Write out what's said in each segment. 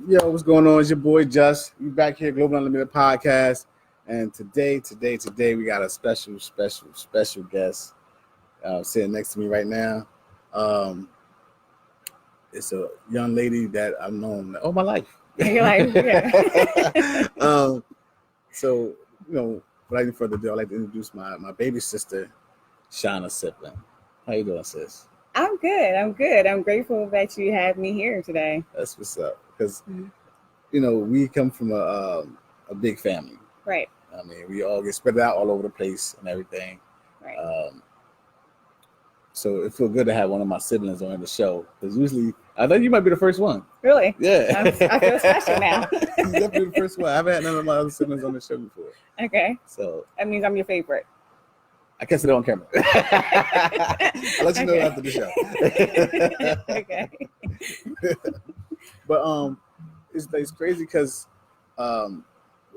Yo, what's going on? It's your boy Just. We back here, Global Unlimited Podcast, and today, we got a special guest sitting next to me right now. It's a young lady that I've known all my life. Your life, yeah. So, without any further ado, I'd like to introduce my baby sister, Shana Siplin. How you doing, sis? I'm good. I'm grateful that you have me here today. That's what's up. Because, we come from a big family. Right. I mean, we all get spread out all over the place and everything. Right. So it feels good to have one of my siblings on the show. Because usually, I think you might be the first one. Really? Yeah. I feel special now. You're definitely the first one. I haven't had none of my other siblings on the show before. Okay. So that means I'm your favorite. I can't sit on camera. I'll let you know after the show. Okay. But it's crazy because a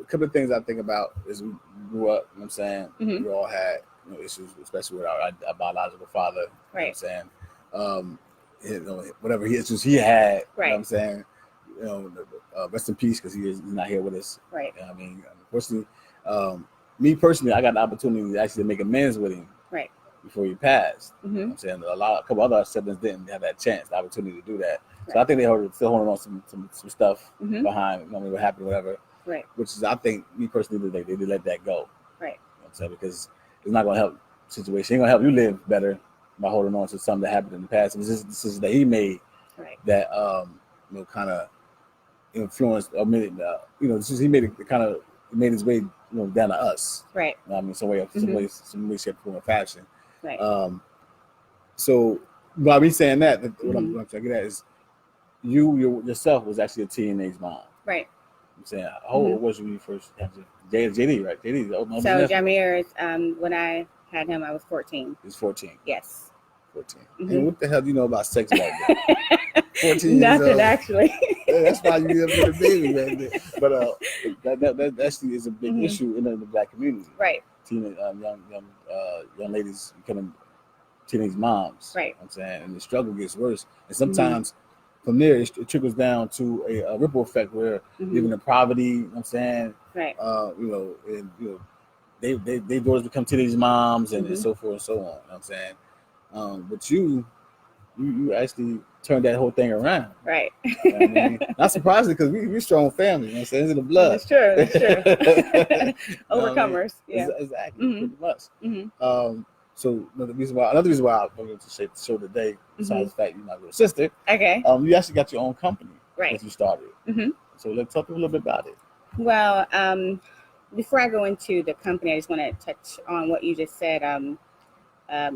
couple of things I think about is we grew up, you know what I'm saying? Mm-hmm. We all had issues, especially with our biological father. Right. You know what I'm saying? Whatever issues he had, right. You know what I'm saying? Rest in peace because he's not here with us. Right. You know what I mean? Unfortunately, me personally, I got the opportunity to actually make amends with him. Right. Before he passed. Mm-hmm. You know what I'm saying? A couple other siblings didn't have that chance, the opportunity to do that. Right. So I think they still holding on some stuff mm-hmm. behind, what happened, whatever. Right. Which is, I think, me personally, they did let that go. Right. You know what I'm saying? Because it's not going to help the situation. It ain't going to help you live better by holding on to something that happened in the past. It was just decisions that he made that, kind of influenced, or made it, he made it kind of made his way, down to us. Right. You know what I mean, some way, shape, form, or fashion. Right. So by me saying that, mm-hmm. what I'm trying to get at is you yourself was actually a teenage mom. Right. I'm saying, how old was you when you first had JD, right? JD. So Jameer, when I had him, I was 14. He was 14. Yes. 14. Mm-hmm. And what the hell do you know about sex back then? 14 Nothing, years old. actually. That's why you live with a baby right there. But that actually is a big mm-hmm. issue in the black community. Right. Teenage young ladies becoming teenage moms. Right. You know what I'm saying, and the struggle gets worse. And sometimes from there it trickles down to a ripple effect where living in poverty, you know what I'm saying? Right. They daughters become teenage moms and so forth and so on. You know what I'm saying? But you actually turned that whole thing around. Right. You know what I mean? Not surprising because we're strong family, you know what I'm saying? It's in the blood. That's true. Overcomers. Yeah. Exactly. Pretty much. Mm-hmm. So another reason why I wanted to show today, besides the fact you're my little sister, okay. You actually got your own company that you started. Mm-hmm. So let's talk a little bit about it. Well, before I go into the company, I just want to touch on what you just said.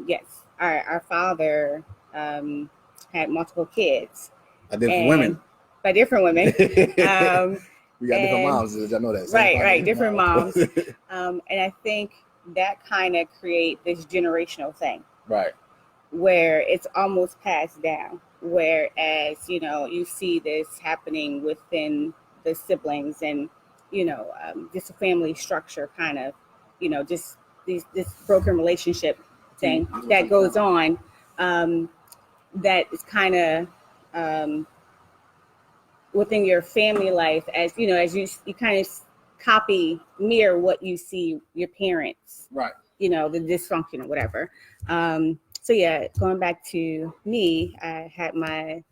Yes, our father had multiple kids. By different women. We got different moms. Did y'all know that? Right. Different moms. And I think that kind of create this generational thing. Right. Where it's almost passed down. Whereas, you see this happening within the siblings and, just a family structure kind of, just this broken relationship thing that goes on. That is kind of within your family life, as you kind of mirror what you see your parents, right? The dysfunction or whatever. So yeah, going back to me, I had my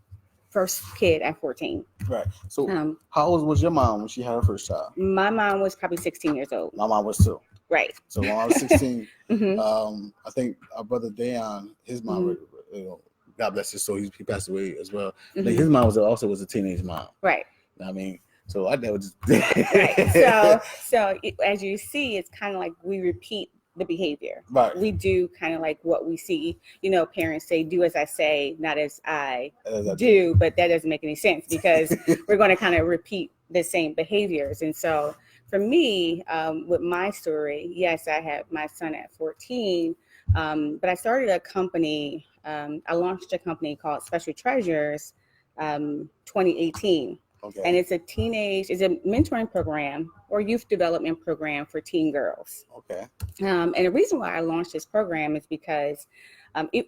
first kid at 14. Right. So how old was your mom when she had her first child? My mom was probably 16 years old. My mom was too. Right. So when I was 16, I think our brother Dayon, his mom, God bless his soul, he passed away as well. Like his mom was a teenage mom. Right. I mean, so I never just right. So as you see, it's kind of like we repeat the behavior. Right. We do kind of like what we see. Parents say, "Do as I say, not as I do," but that doesn't make any sense because we're going to kind of repeat the same behaviors. And so, for me, with my story, yes, I had my son at 14, but I started a company. I launched a company called Special Treasures, 2018. Okay. And it's a mentoring program or youth development program for teen girls. Okay. And the reason why I launched this program is because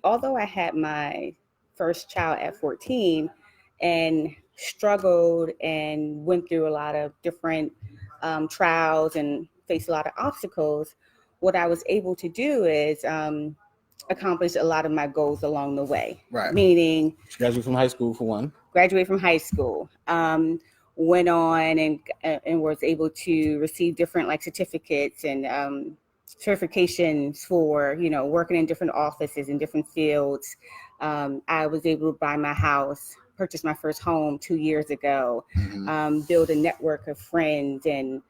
although I had my first child at 14 and struggled and went through a lot of different trials and faced a lot of obstacles, what I was able to do is accomplish a lot of my goals along the way. Right. Meaning, graduate from high school for one. Graduate from high school. Went on and was able to receive different like certificates and certifications for, you know, working in different offices in different fields. I was able to buy my house, purchase my first home 2 years ago, build a network of friends and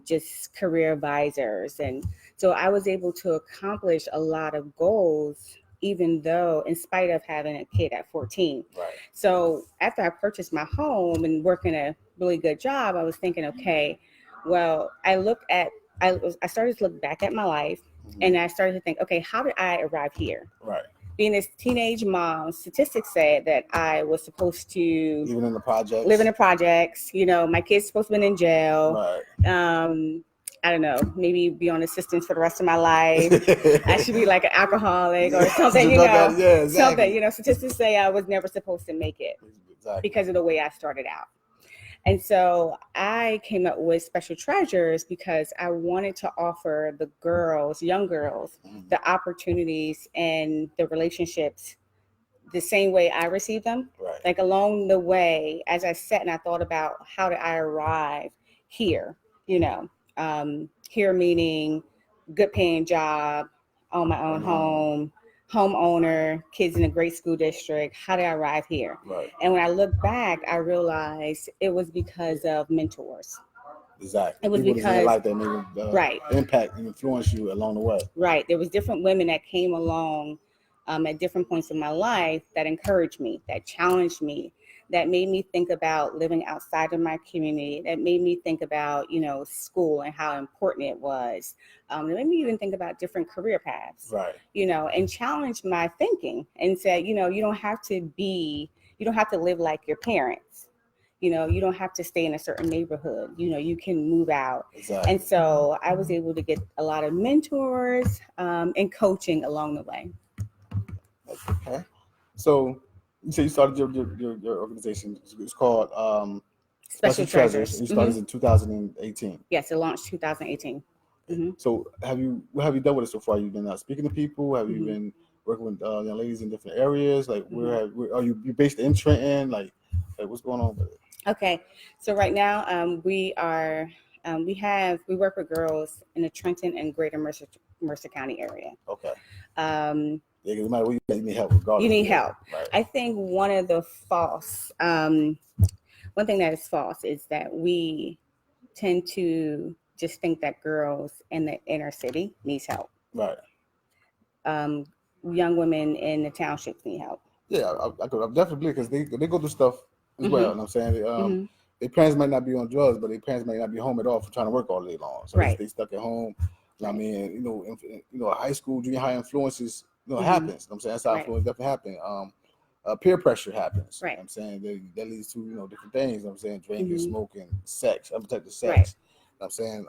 just career advisors. And so I was able to accomplish a lot of goals, even though in spite of having a kid at 14. Right. So after I purchased my home and working a really good job, I was thinking, okay, well, I started to look back at my life and I started to think, okay, how did I arrive here? Right. Being this teenage mom, statistics said that I was supposed to live in the projects. You know, my kid's supposed to be in jail. Right. I don't know, maybe be on assistance for the rest of my life. I should be like an alcoholic or something, you know. Yeah, exactly. Something, you know, statistics say I was never supposed to make it because of the way I started out. And so I came up with Special Treasures because I wanted to offer the girls, young girls, the opportunities and the relationships the same way I received them. Right. Like along the way, as I sat and I thought about how did I arrive here, you know, here meaning good paying job, own my own home, homeowner, kids in a great school district. How did I arrive here? Right. And when I look back, I realized it was because of mentors. Exactly. It was People because like that made impact and influence you along the way. Right. There was different women that came along at different points in my life that encouraged me, that challenged me, that made me think about living outside of my community, that made me think about, you know, school and how important it was. It made me even think about different career paths, right? You know, and challenged my thinking and said, you know, you don't have to live like your parents. You know, you don't have to stay in a certain neighborhood. You know, you can move out. Exactly. And so I was able to get a lot of mentors and coaching along the way. Okay. So you say you started your organization. It's called Special Treasures. And you started in 2018. Yes, it launched 2018. Mm-hmm. So what have you done with it so far? You've been speaking to people. Have you been working with young ladies in different areas? Like where are you based in Trenton? Like what's going on with it? Okay, so right now we work with girls in the Trenton and Greater Mercer County area. Okay. Yeah, because no matter what you need help regardless. You need help. Right. I think one thing that is false is that we tend to just think that girls in the inner city needs help. Right. Young women in the townships need help. Yeah, I definitely, because they go through stuff as well. You know what I'm saying? Their parents might not be on drugs, but their parents might not be home at all for trying to work all day long. So they stuck at home. I mean, high school, junior high influences, happens. You know what I'm saying? That's how influence definitely happen. Peer pressure happens. Right. You know what I'm saying? That leads to, different things. You know what I'm saying? Drinking, smoking, sex, unprotected sex. Right. You know what I'm saying?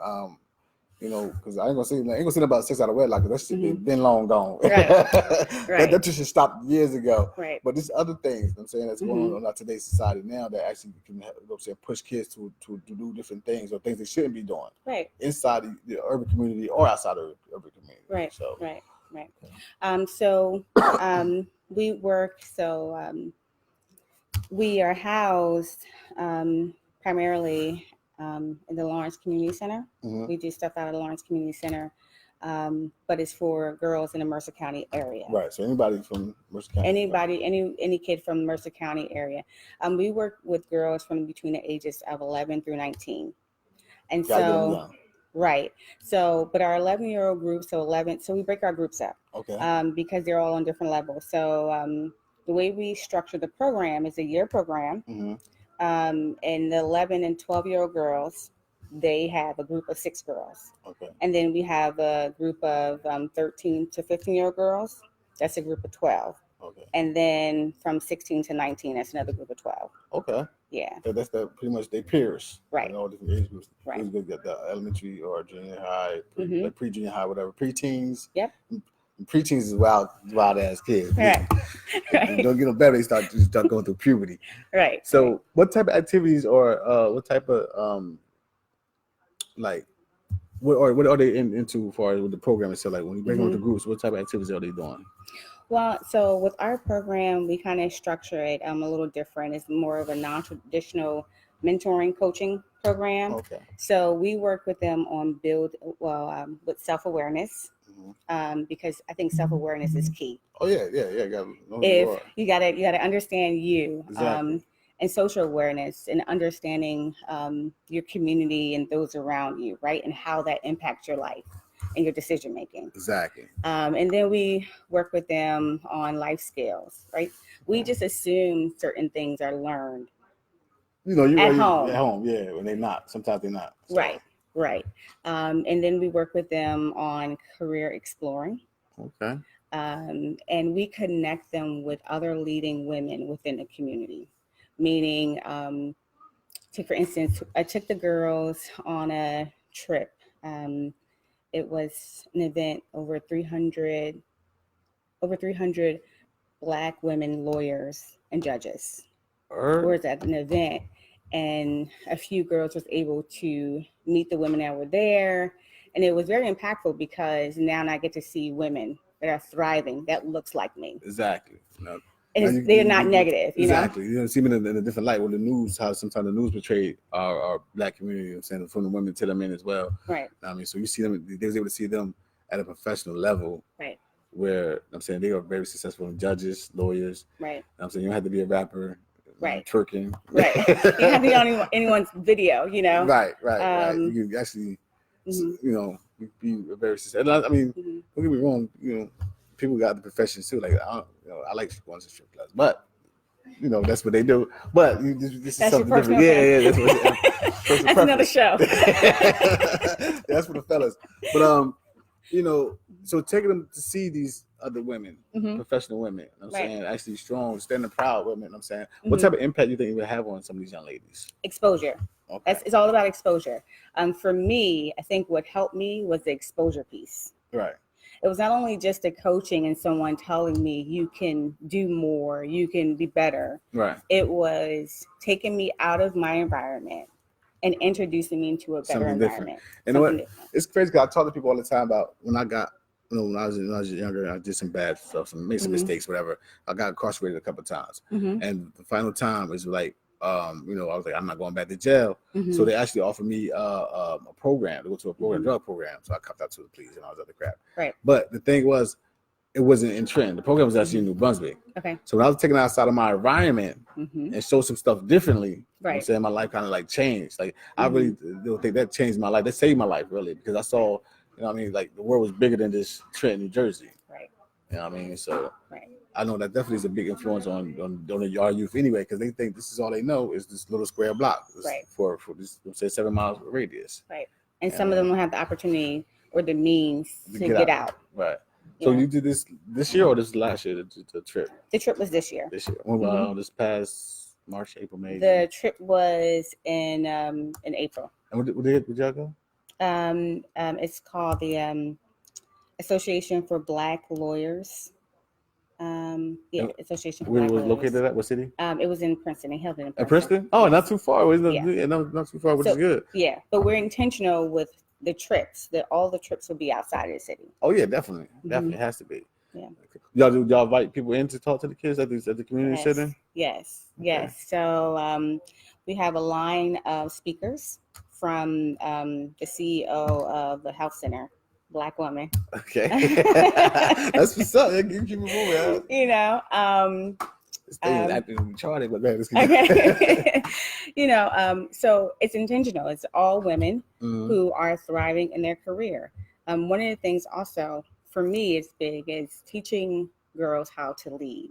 Because I ain't gonna say about sex out of wedlock, because that shit been long gone. Right. That just should stop years ago. Right. But there's other things, you know what I'm saying, that's going on in today's society now that actually can push kids to do different things or things they shouldn't be doing. Right. Inside the urban community or outside of the urban community. Right. So. Right. So we work. We are housed primarily in the Lawrence Community Center. We do stuff out of the Lawrence Community Center, but it's for girls in the Mercer County area. Right. So anybody from Mercer County. Any kid from the Mercer County area. We work with girls from between the ages of 11 through 19, and right. So, but our 11-year-old group, so we break our groups up. Okay. Because they're all on different levels. So the way we structure the program is a year program. And the 11 and 12-year-old girls, they have a group of 6 girls. Okay. And then we have a group of 13 to 15-year-old girls. That's a group of 12. Okay. And then from 16 to 19, that's another group of 12. Okay. Yeah. So that's pretty much their peers. Right. All different age groups. Right. The elementary or junior high, pre-junior high, whatever, preteens. Yep. preteens is wild ass kids. Right. Right. Don't get no better. They start going through puberty. Right. So, right. what type of activities or what type of like what are they into as far as with the program? So, like when you break them into groups, what type of activities are they doing? Well, so with our program, we kind of structure it a little different. It's more of a non-traditional mentoring coaching program. Okay. So we work with them on with self-awareness, because I think self-awareness is key. Oh yeah. You gotta understand you, exactly. and social awareness and understanding your community and those around you, right, and how that impacts your life and your decision making. Exactly. And then we work with them on life skills, right? We just assume certain things are learned. At home, yeah. When they're not, sometimes they're not. So. Right. And then we work with them on career exploring. Okay. And we connect them with other leading women within the community. Meaning, for instance, I took the girls on a trip. It was an event over 300 Black women lawyers and judges. Were at an event, and a few girls was able to meet the women that were there, and it was very impactful because now I get to see women that are thriving that looks like me. Exactly. No. And they're not negative, you exactly. know? You know, see them in a different light with the news, how sometimes the news portray our Black community, I'm saying, from the women to the men as well. Right. I mean, so you see them, they was able to see them at a professional level. Right. Where, I'm saying, they are very successful judges, lawyers. Right. I'm saying, you don't have to be a rapper. Right. Twerking. Right. You don't have to be on anyone's video, you know? Right. You can actually, you know, be very successful. I mean, don't get me wrong, you know, people got the professions too. Like, I like going to strip clubs, but you know that's what they do. But this is something different. Yeah, that's what. That's another show. That's for the fellas. But you know, so taking them to see these other women, professional women. I'm saying actually strong, standing proud women. I'm saying, what type of impact do you think it would have on some of these young ladies? Exposure. Okay. It's all about exposure. For me, I think what helped me was the exposure piece. Right. It was not only just the coaching and someone telling me you can do more, you can be better. Right. It was taking me out of my environment and introducing me into a better environment. And what? It's crazy because I talk to people all the time about when I got, when I was younger, I did some bad stuff, made some mistakes, whatever. I got incarcerated a couple of times, and the final time was like, I was like, I'm not going back to jail. So they actually offered me a program to go to a program, drug program. So I copped out to the police and all this other crap. Right. But the thing was, it wasn't in Trenton. The program was actually in New Brunswick. Okay. So when I was taken outside of my environment and showed some stuff differently, I'm saying, my life kind of like changed. Like I really don't think that changed my life. That saved my life really, because I saw, you know what I mean, like the world was bigger than just Trenton, New Jersey. Right. You know what I mean? So I know that definitely is a big influence on our youth anyway, because they think this is all they know is this little square block for this, say, 7 miles radius. Right. And some of them don't have the opportunity or the means to get out. Right. So you did this year or this last year, the trip? The trip was this year. This year. Well, this past March, April, May. The trip was in April. And would y'all go? It's called the Association for Black Lawyers. Association for Black Lawyers. Where was located at? What city? It was in Princeton. They held it in Princeton. Princeton? Oh, not too far. Not too far, which is good. Yeah, but we're intentional with the trips. That all the trips will be outside of the city. Oh yeah, definitely. Definitely has to be. Yeah. Y'all invite people in to talk to the kids at the community center? Yes. So we have a line of speakers from the CEO of the health center, Black woman. Okay. That's what's up. You keep it moving. You know, this thing is acting retarded, but man, okay. So it's intentional. It's all women who are thriving in their career. One of the things also for me is big is teaching girls how to lead.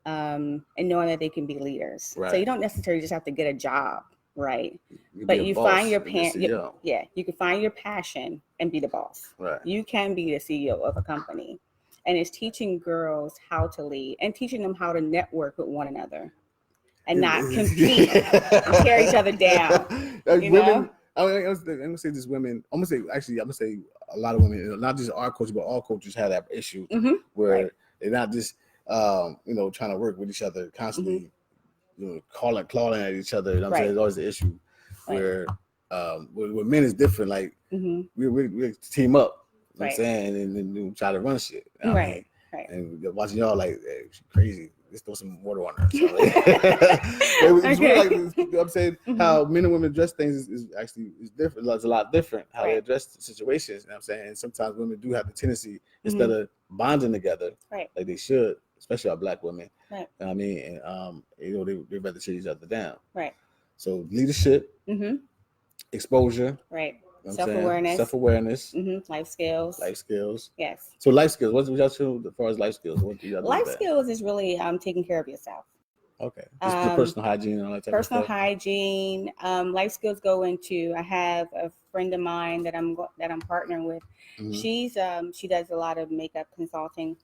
And knowing that they can be leaders. Right. So you don't necessarily just have to get a job, right? But you find your you can find your passion and be the boss. Right. You can be the CEO of a company. And it's teaching girls how to lead and teaching them how to network with one another and not compete and tear each other down. Women, I'm gonna say this women. I'm gonna say a lot of women, not just our culture, but all cultures have that issue where they're not just trying to work with each other constantly, clawing at each other. You know what I'm saying? There's always the issue where with men is different. Like we team up. You know what I'm saying? And then try to run shit. You know what I mean? Right. And watching y'all like, hey, she's crazy. Let's throw some water on her. So, it's really like, you know I'm saying, how men and women address things is actually different. It's a lot different how they address situations. You know what I'm saying? And sometimes women do have the tendency, instead of bonding together, like they should, especially our Black women. Right. You know what I mean? And they rather tear each other down. Right. So leadership, exposure. Right. You know self-awareness, life skills. Yes. So life skills. What y'all do as far as life skills? What do y'all do? Life skills is really taking care of yourself. Okay. Just the personal hygiene and all that type of stuff. Personal hygiene. Life skills go into. I have a friend of mine that I'm partnering with. She does a lot of makeup consulting,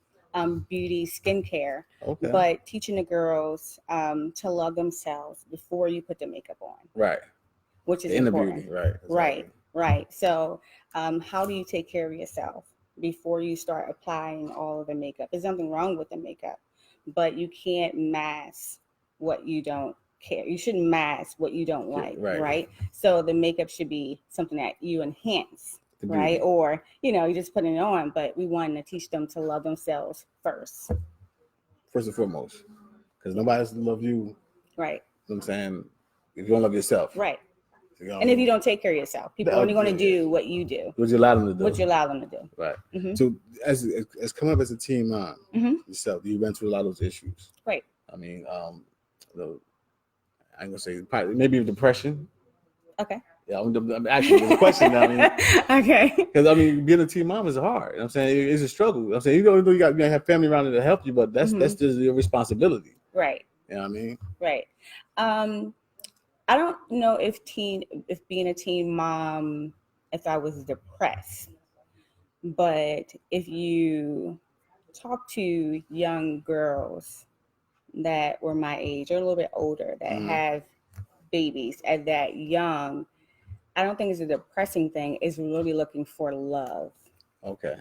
beauty, skincare. Okay. But teaching the girls to love themselves before you put the makeup on. Right. Which is important. Beauty, right. Exactly. Right. So, how do you take care of yourself before you start applying all of the makeup? There's nothing wrong with the makeup, but you can't mask what you don't care. You shouldn't mask what you don't like, right? So the makeup should be something that you enhance, right? Or, you just put it on, but we want to teach them to love themselves first. First and foremost, because nobody has to love you. Right. You know what I'm saying? If you don't love yourself. Right. And if you don't take care of yourself, people are only going to do what you do. What you allow them to do. What you allow them to do. Right. So as coming up as a teen mom yourself, you went through a lot of those issues. Right. I mean, I'm gonna say probably maybe depression. Okay. Yeah, I'm actually there's a question now. I mean, okay. Because being a teen mom is hard. You know what I'm saying it's a struggle. You know what I'm saying you got to have family around to help you, but that's just your responsibility. Right. You know what I mean? Right. I don't know if being a teen mom, if I was depressed, but if you talk to young girls that were my age or a little bit older that have babies at that young, I don't think it's a depressing thing. It's really looking for love. Okay.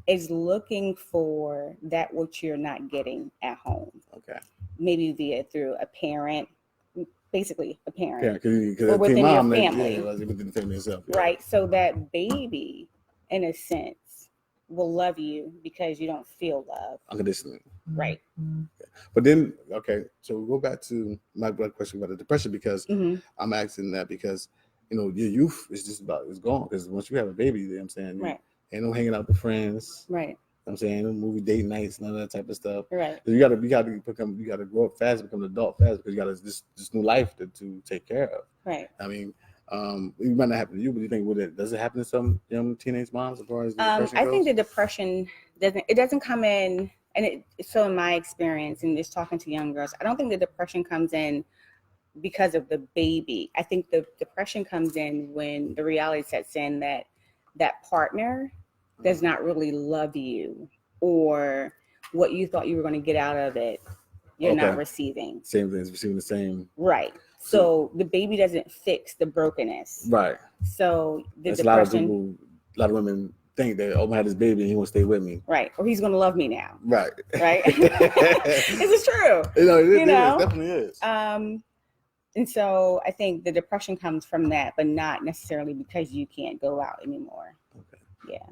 It's looking for that which you're not getting at home. Okay. Maybe via through a parent. Basically a parent or within your family, within the family itself, right? So that baby, in a sense, will love you because you don't feel love unconditionally, right? Okay. But then, so we'll go back to my question about the depression because I'm asking that because your youth is just it's gone because once you have a baby, you know what I'm saying, right? Ain't no hanging out with friends, right? I'm saying movie date nights, none of that type of stuff. Right. You gotta grow up fast, become an adult fast because you got this new life to take care of. Right. I mean, it might not happen to you, but you think does it happen to some young teenage moms as far as the depression goes? I think the depression doesn't come in, and so in my experience and just talking to young girls, I don't think the depression comes in because of the baby. I think the depression comes in when the reality sets in that partner does not really love you, or what you thought you were going to get out of it, you're not receiving. Same things, receiving the same. Right. So the baby doesn't fix the brokenness. Right. So the That's depression. A lot of women think that I had this baby and he won't stay with me. Right. Or he's going to love me now. Right. Right. This is true. It definitely is. And so I think the depression comes from that, but not necessarily because you can't go out anymore. Okay. Yeah.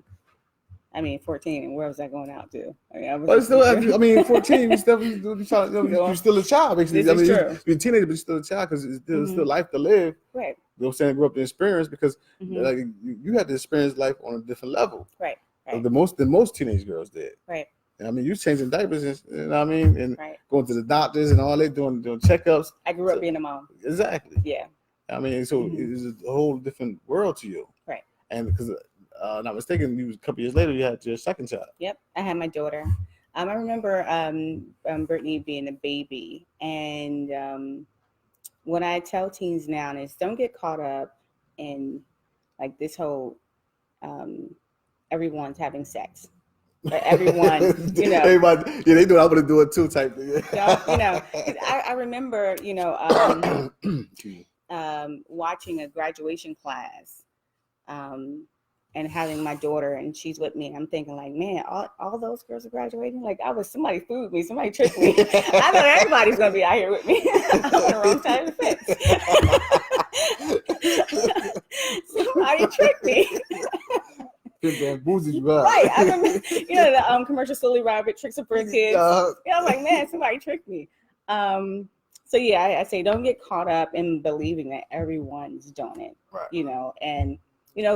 14, where was I going out to? 14, you're still a child, basically. This is true. You're a teenager, but you're still a child because it's still life to live. Right. You know what I'm saying? Grew up to experience because you had to experience life on a different level. Right. Than most teenage girls did. Right. You changing diapers, and going to the doctors and all that, doing checkups. I grew up being a mom. Exactly. Yeah. So it's a whole different world to you. Right. And because, not mistaken, a couple years later, you had your second child. Yep. I had my daughter. I remember Brittany being a baby. And what I tell teens now is don't get caught up in like this whole everyone's having sex. But everyone, everybody, they do. I want to do it too, type thing. I remember, watching a graduation class, and and having my daughter, and she's with me, and I'm thinking like, man, all those girls are graduating. Like somebody fooled me, somebody tricked me. I thought everybody's gonna be out here with me. I'm on the wrong side of the fence. Somebody tricked me. Right. I remember, the commercial Slowly Rabbit tricks for kids. I was like, man, somebody tricked me. So yeah, I say don't get caught up in believing that everyone's doing it. Right. And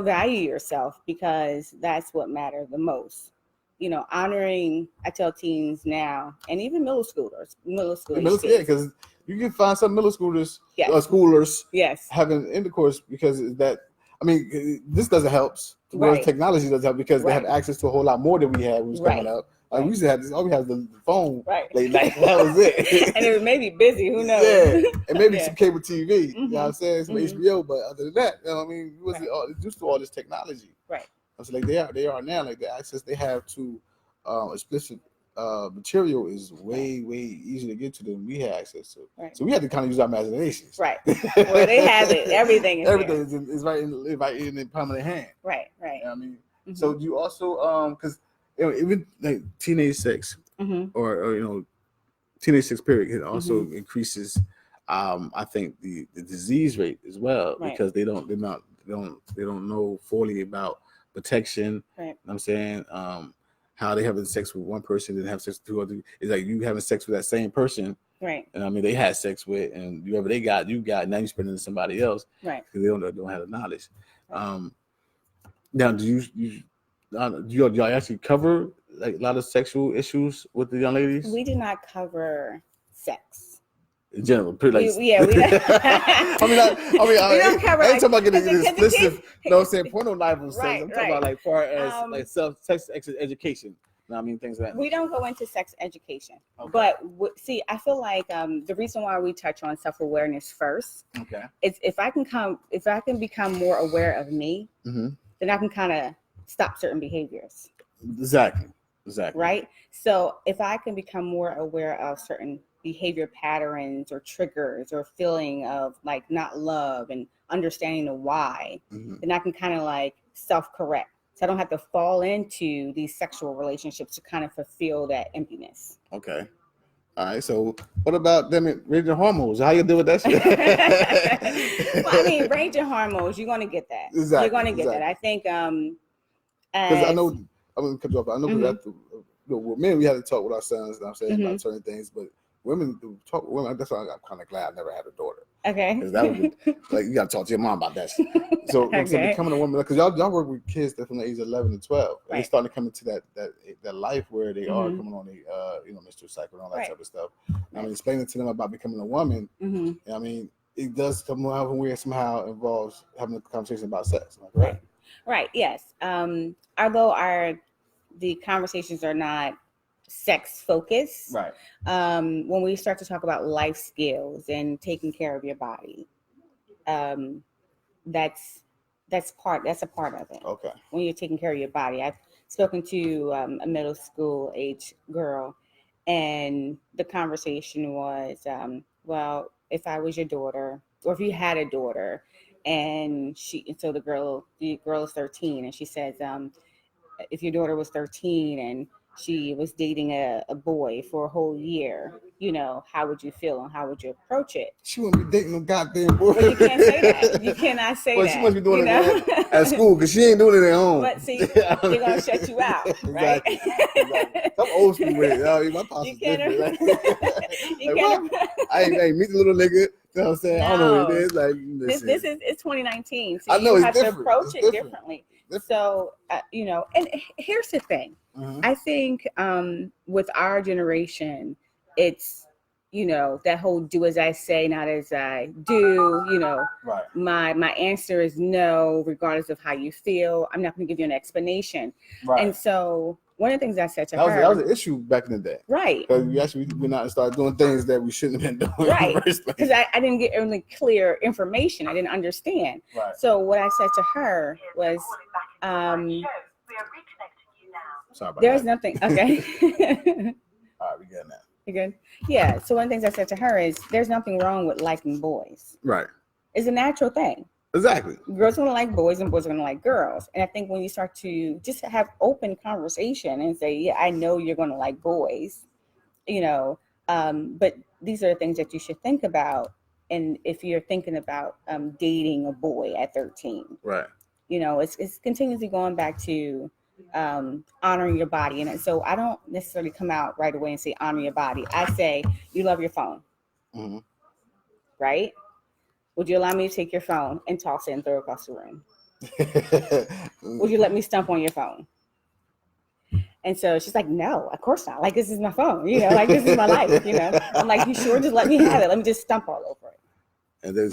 value yourself, because that's what matters the most. Honoring, I tell teens now, and even middle schoolers. Yeah, because you can find some middle schoolers, yes. Schoolers, yes, having intercourse, because this doesn't help. Right. Technology doesn't help, because they have access to a whole lot more than we had when we was coming up. Like, we used to have this, all we had was the phone. Right. Late night, that was it. And it was maybe busy, who knows? Yeah, and maybe some cable TV. Mm-hmm. You know what I'm saying? Some HBO, but other than that, we wasn't used to all this technology. Right. So like they are now, like the access they have to explicit material is way easier to get to than we had access to. Right. So we had to kind of use our imaginations. Right. Well, they have it. Everything is right in the palm of their hand. Right. You know what I mean? Mm-hmm. So you also because even like teenage sex, mm-hmm. or teenage sex period, it also mm-hmm. increases. I think the disease rate as well, right. because they don't know fully about protection. Right. You know what I'm saying, how they having sex with one person and have sex with two other. It's like you having sex with that same person. Right. And they had sex with, and whoever they got, you got. Now you spreading it to somebody else. Right. Because they don't have the knowledge. Right. Now, do y'all actually cover like a lot of sexual issues with the young ladies? We do not cover sex in general. Pretty like, we don't. we don't cover. I ain't talking about getting explicit. No, I'm saying porno novels. Right, I'm talking about like far as like sex education. Things like that. We don't go into sex education, okay. But see, I feel like the reason why we touch on self-awareness first, okay, is if I can become more aware of me, mm-hmm. then I can kind of stop certain behaviors. Exactly. Right. So if I can become more aware of certain behavior patterns or triggers or feeling of like not love and understanding the why, mm-hmm. then I can kind of like self-correct. So I don't have to fall into these sexual relationships to kind of fulfill that emptiness. Okay. All right. So what about them raging hormones? How you deal with that shit? Well, raging hormones, you're going to get that. Exactly. You're going to get that. I think because I know, I'm going to cut you off. I know mm-hmm. With men, we had to talk with our sons, and I'm saying mm-hmm. about certain things, but women talk with women. That's why I'm kind of glad I never had a daughter. Okay. Because that was like, you got to talk to your mom about that shit. So, okay. So becoming a woman, because y'all work with kids that from the age of 11 and 12. Right. And they're starting to come into that life where they mm-hmm. are coming on the menstrual cycle and all that right. type of stuff. Right. Explaining to them about becoming a woman. Mm-hmm. It does come out when we somehow involves having a conversation about sex. Right. Right. Yes. Although the conversations are not sex focused, right? When we start to talk about life skills and taking care of your body, that's a part of it. Okay. When you're taking care of your body, I've spoken to a middle school age girl, and the conversation was, well, if I was your daughter, or if you had a daughter, and the girl is 13, and she says, if your daughter was 13 and she was dating a boy for a whole year, how would you feel and how would you approach it? She wouldn't be dating no goddamn boy. But you can't say that. You cannot say that. She must be doing it at school, because she ain't doing it at home. But see, they're going to shut you out, right? Exactly. I'm old school with it. My pops is different. I ain't meet the little nigga. You know what I'm saying? No. I don't know what it is. Like, it's 2019. So I know you it's have different. To approach it differently. So, and here's the thing. Mm-hmm. I think with our generation, it's, that whole do as I say, not as I do, right. My answer is no, regardless of how you feel. I'm not going to give you an explanation. Right. And so one of the things I said to her. That was an issue back in the day. Right. Because we actually went out and started doing things that we shouldn't have been doing. Right. Because I didn't get really clear information. I didn't understand. Right. So what I said to her was, sorry about there's that. nothing. Okay. All right, we good now. You good? Yeah. So one of the things I said to her is, there's nothing wrong with liking boys. Right. It's a natural thing. Exactly. Girls are going to like boys and boys are going to like girls. And I think when you start to just have open conversation and say, yeah, I know you're going to like boys, but these are the things that you should think about. And if you're thinking about dating a boy at 13, right? It's continuously going back to honoring your body. And so I don't necessarily come out right away and say honor your body. I say you love your phone, right? Would you allow me to take your phone and toss it and throw it across the room? Would you let me stump on your phone? And so she's like, no, of course not. Like, this is my phone, like, this is my life, I'm like, you sure? Just let me have it. Let me just stump all over it.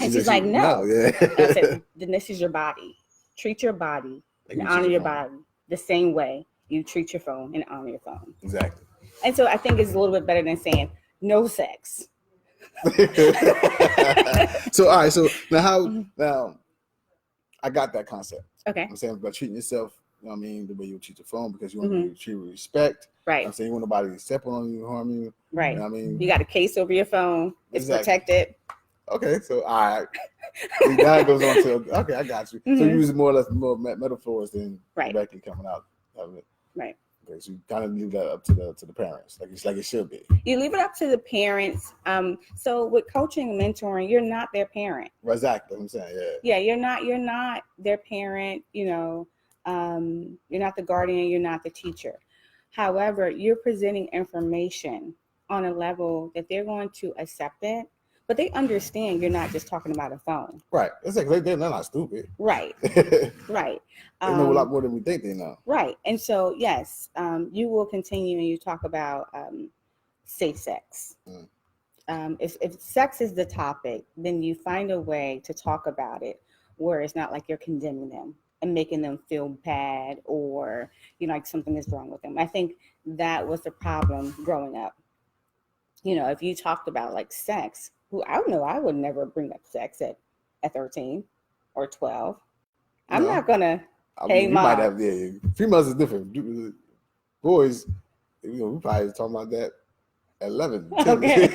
And she's like, no. Yeah. And I said, then this is your body. Treat your body and honor your body the same way you treat your phone and honor your phone. Exactly. And so I think it's a little bit better than saying no sex. So, all right. So now I got that concept. Okay. I'm saying about treating yourself, the way you treat your phone, because you want to be treated with respect. Right. I'm saying you want nobody to step on you, harm you. Right. You got a case over your phone. It's protected. Okay. So, all right. Now it goes on to, okay, I got you. So you use more or less more metaphors than directly coming out of it. Right. Okay, so you kind of leave that up to the parents, like it should be. You leave it up to the parents. So with coaching and mentoring, you're not their parent. Exactly, what I'm saying, yeah. Yeah, you're not their parent. You're not the guardian. You're not the teacher. However, you're presenting information on a level that they're going to accept it. But they understand you're not just talking about a phone. Right. It's like they're not stupid. Right. Right. They know a lot more than we think they know. Right. And so, yes, you will continue and you talk about safe sex. If sex is the topic, then you find a way to talk about it where it's not like you're condemning them and making them feel bad or, like something is wrong with them. I think that was the problem growing up. If you talked about like sex, I would never bring up sex at 13 or 12. I'm not gonna. Hey, mom. Might have, females is different. Boys, we probably talking about that at 11. 10. Okay.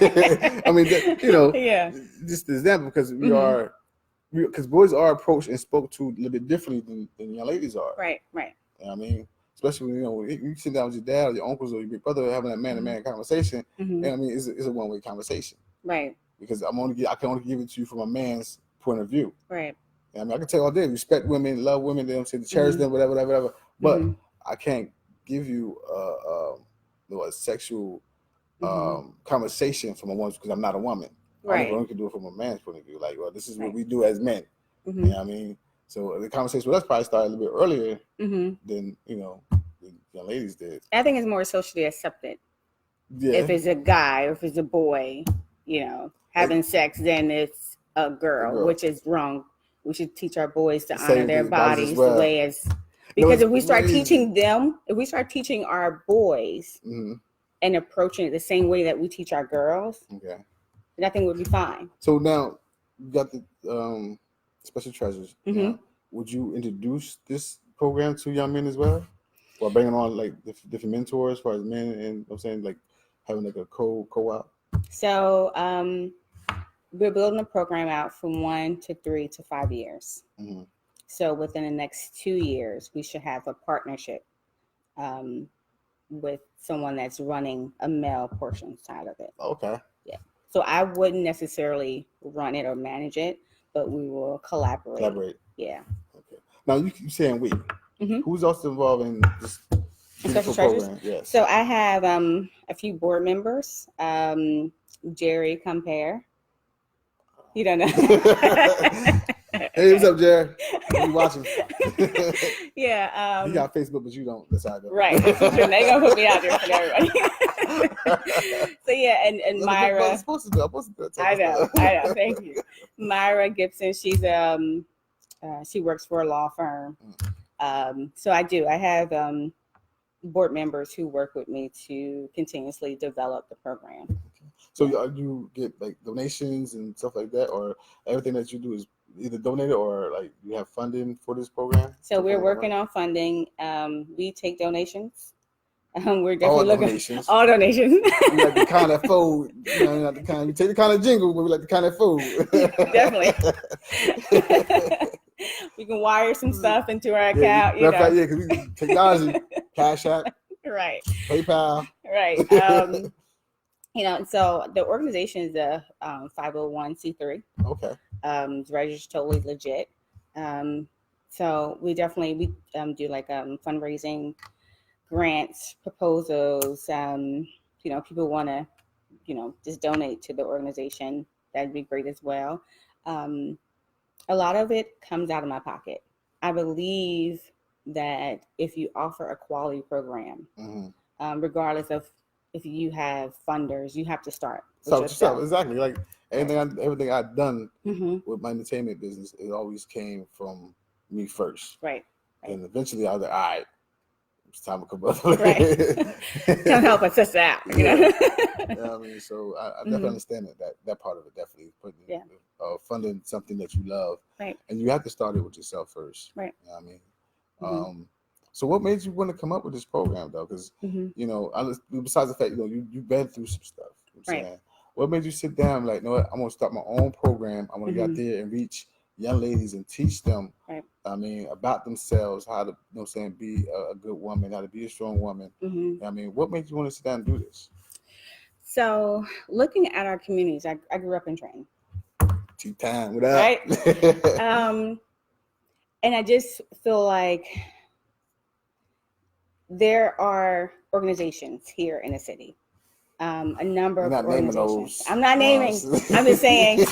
Yeah. Just the example, because because boys are approached and spoke to a little bit differently than young ladies are. Right. Especially when you sit down with your dad or your uncles or your big brother having that man-to-man conversation. It's a one-way conversation. Right. Because I can only give it to you from a man's point of view. Right. I can tell all day, respect women, love women, cherish them, whatever. But I can't give you a sexual conversation from a woman because I'm not a woman. Right. I can do it from a man's point of view. Like, well, this is what we do as men. You know what I mean? So the conversation with us probably started a little bit earlier than the young ladies did. I think it's more socially accepted. Yeah. If it's a guy or if it's a boy, having sex, then it's a girl, which is wrong. We should teach our boys to honor their bodies the way as, because if we start teaching them, if we start teaching our boys and approaching it the same way that we teach our girls, then I think we'll be fine. So now you got the special treasures. Would you introduce this program to young men as well, or bringing on like different mentors as far as men, and I'm saying like having like a co-op? So we're building a program out from 1 to 3 to 5 years. So within the next 2 years, we should have a partnership with someone that's running a male portion side of it. Okay. Yeah. So I wouldn't necessarily run it or manage it, but we will collaborate. Yeah. Okay. Now you saying we. Who's also involved in this special program? Yes. So I have a few board members. Jerry Compare. You don't know. Hey, what's up, Jerry? You watching? Yeah. You got Facebook, but you don't. That's how I go. Right. They gonna put me out there for everybody. So yeah, and Myra. I'm supposed to do. I know. Thank you, Myra Gibson. She's she works for a law firm. So I have board members who work with me to continuously develop the program. So you get like donations and stuff like that, or everything that you do is either donated or like you have funding for this program? So we're working on funding. We take donations. We're definitely looking all donations. We like the kind of food, not the kind. We take the kind of jingle, but we like the kind of food. Definitely. We can wire some stuff into our account. Because we technology, Cash App, right, PayPal, right. So the organization is a 501c3. Okay. It's registered totally legit. So we definitely do like fundraising, grants, proposals. People want to just donate to the organization. That'd be great as well. A lot of it comes out of my pocket. I believe that if you offer a quality program, regardless of if you have funders, you have to start with yourself. Exactly. Like everything I've done with my entertainment business, it always came from me first. Right. And eventually I was like, all right, it's time to come up. Right. Come help us out. I mean, so I definitely understand that part of it, definitely putting funding something that you love. Right. And you have to start it with yourself first. Right. You know what I mean? So what made you want to come up with this program though? Because besides the fact you've been through some stuff. Saying, what made you sit down like, what, I'm gonna start my own program. I'm gonna get out there and reach young ladies and teach them. Right. I mean, about themselves, how to be a good woman, how to be a strong woman. I mean, what made you want to sit down and do this? So looking at our communities, I grew up in Trenton. T-Time, what up? Right. And I just feel like there are organizations here in the city. A number of organizations. I'm not naming. I'm just saying.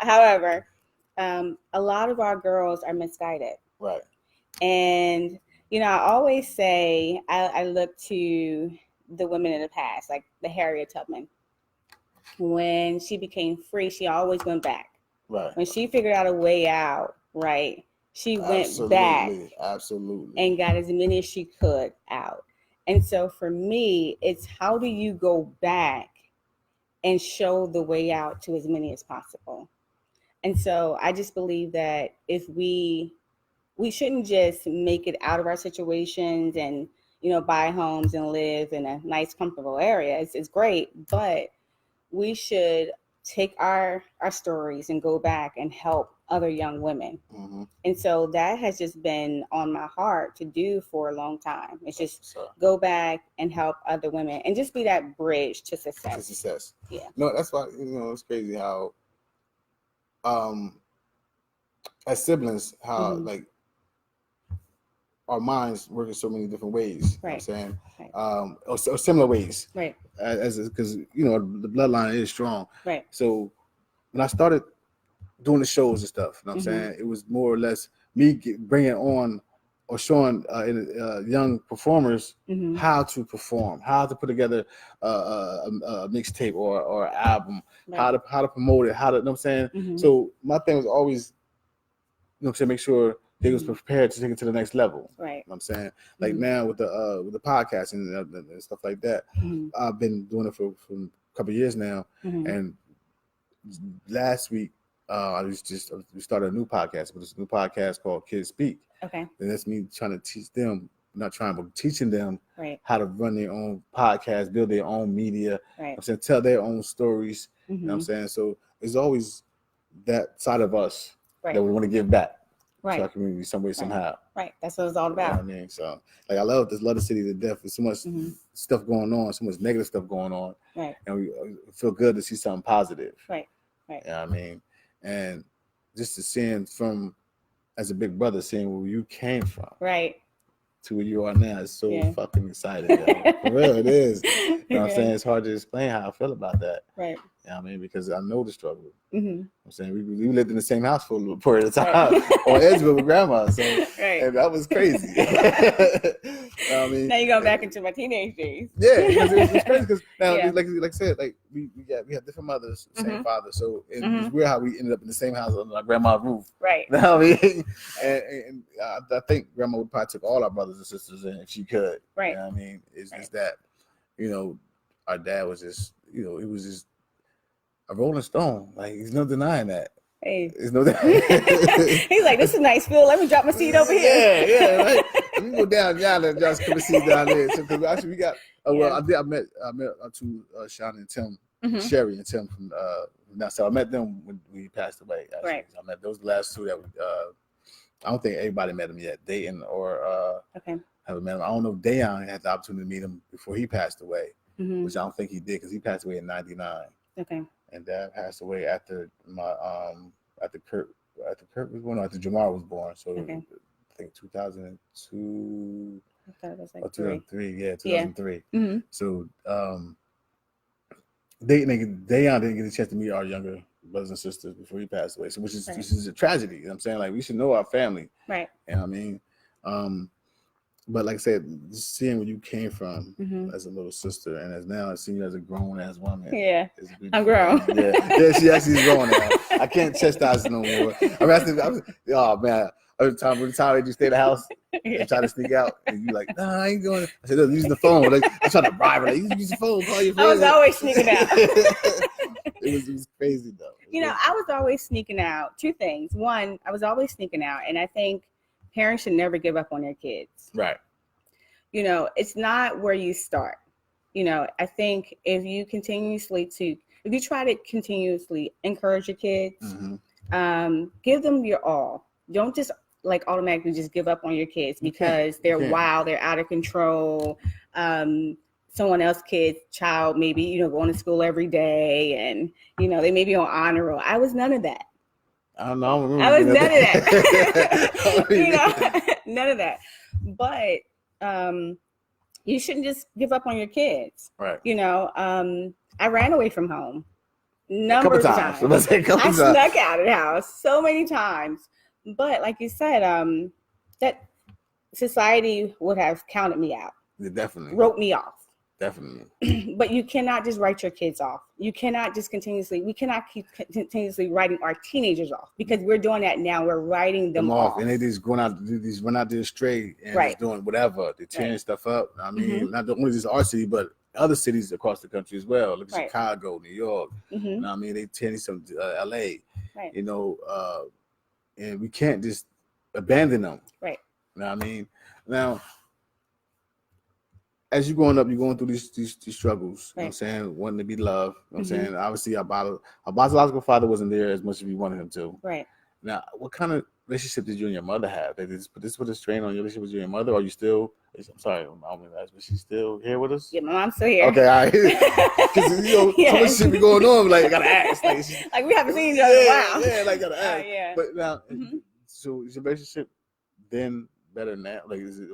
However, a lot of our girls are misguided. Right. And I always say I look to the women in the past, like the Harriet Tubman. When she became free, she always went back. Right. When she figured out a way out, right, she went back. Absolutely. And got as many as she could out. And so for me, it's how do you go back and show the way out to as many as possible? And so I just believe that if we shouldn't just make it out of our situations and, buy homes and live in a nice, comfortable area. It's great, but we should take our stories and go back and help other young women. And so that has just been on my heart to do for a long time. It's just go back and help other women and just be that bridge to success. Yeah. No, that's why, it's crazy how, as siblings, how like our minds work in so many different ways. Right. You know what I'm saying? Or similar ways. Right. Because the bloodline is strong. Right. So when I started doing the shows and stuff, you know what I'm saying, it was more or less me bringing on or showing young performers how to perform, how to put together a mixtape or an album, how to promote it, how to, you know what I'm saying. So my thing was always, make sure they was prepared to take it to the next level. Right. You know what I'm saying? Like now with the podcast and stuff like that, I've been doing it for a couple of years now. And last week, we started a new podcast, but it's a new podcast called Kids Speak. Okay. And that's me trying to teach them, teaching them how to run their own podcast, build their own media. Right. I'm saying, tell their own stories. You know what I'm saying? So there's always that side of us that we want to give back. To our community some way, somehow. Right. That's what it's all about. You know what I mean? So like I love the city to death. There's so much stuff going on, so much negative stuff going on. Right. And we feel good to see something positive. Right. Right. You know what I mean? And just to seeing from as a big brother, seeing where you came from. Right. To where you are now is so fucking exciting. For real, it is. You know what I'm saying? It's hard to explain how I feel about that. Right. You know what I mean? Because I know the struggle. I'm saying we lived in the same house for a little period of time on Edgeville with grandma. So and that was crazy. You know what I mean? Now you're going back into my teenage days. Yeah, because it was crazy. Because now, like I said, like we have different mothers, same father. So it's weird how we ended up in the same house on our grandma's roof. Right. You know what I mean? And I think grandma would probably took all our brothers and sisters in if she could. Right. You know what I mean? It's just that, our dad was just, he was just a rolling stone. Like, there's no denying that. Hey. There's no denying. He's like, this is nice, Phil. Let me drop my seed over here. Yeah, right. Let me go down yonder and just put a seed down there. So, because actually we got, I met two Shana and Tim Sherry and Tim from now. So I met them when he passed away. Actually. Right. So I met those last two that I don't think everybody met him yet. Dayton or haven't met him. I don't know if Dayon had the opportunity to meet him before he passed away, which I don't think he did because he passed away in '99. Okay. And Dad passed away after Kurt was born, after Jamar was born. So I think 2002. I thought it was like 2003. Yeah, 2003. Mm-hmm. So Dayon didn't get a chance to meet our younger brothers and sisters before he passed away. So which is a tragedy. You know what I'm saying? Like we should know our family. Right. You know what I mean? But like I said, just seeing where you came from as a little sister, and as now seeing you as a grown ass woman. Yeah, I'm grown. Yeah, she actually is grown now. I can't chastise no more. Oh man, every time they just stay at the house and try to sneak out, and you like, nah, I ain't going. I said, look, using the phone. Like, I try to bribe her. Like, use the phone. Call your friends. I was always sneaking out. It was crazy though. I was always sneaking out. Two things. One, I was always sneaking out, and I think parents should never give up on their kids. Right. It's not where you start. I think if you try to continuously encourage your kids, give them your all. Don't just like automatically just give up on your kids because they're wild, they're out of control. Someone else's child maybe, going to school every day and, they may be on honor roll. I was none of that. I don't know. I was none of that. None of that. But you shouldn't just give up on your kids. Right. I ran away from home numbers of times. I snuck out of the house so many times. But like you said, that society would have counted me out. Yeah, definitely. Wrote me off. Definitely. But you cannot just write your kids off. We cannot keep continuously writing our teenagers off because we're doing that now. We're writing them off. And they just run out there straight and just doing whatever. They're tearing stuff up. I mean, not only just our city, but other cities across the country as well. Look at Chicago, New York. You know what I mean? They tearing some LA. Right. And we can't just abandon them. Right. You know what I mean? Now, as you're growing up, you're going through these struggles. You know what I'm saying? Wanting to be loved. You know what I'm saying? Obviously, our biological father wasn't there as much as we wanted him to. Right. Now, what kind of relationship did you and your mother have? Did this put a strain on your relationship with you and your mother? Or are you still, I'm sorry, is she still here with us? Yeah, my mom's still here. Okay, all right. Because, so much shit be going on. Like, I got to ask. Like, we haven't seen each other in a while. Yeah, like, got to ask. Yeah. But now, so is your relationship then better now? Like, was it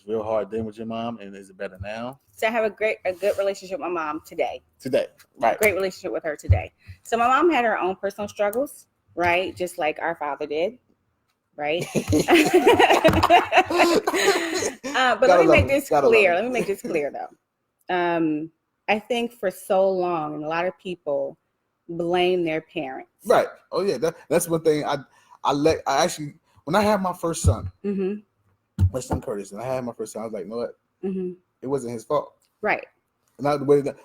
real hard then with your mom, and is it better now? So I have a good relationship with my mom today. Right. Great relationship with her today. So my mom had her own personal struggles, right? Just like our father did, right? But let me make this clear though. I think for so long, and a lot of people blame their parents. Right. Oh yeah, that's one thing. I actually, when I had my first son. My son Curtis, and I had my first son. I was like, you know what? It wasn't his fault. Right. Not the way that,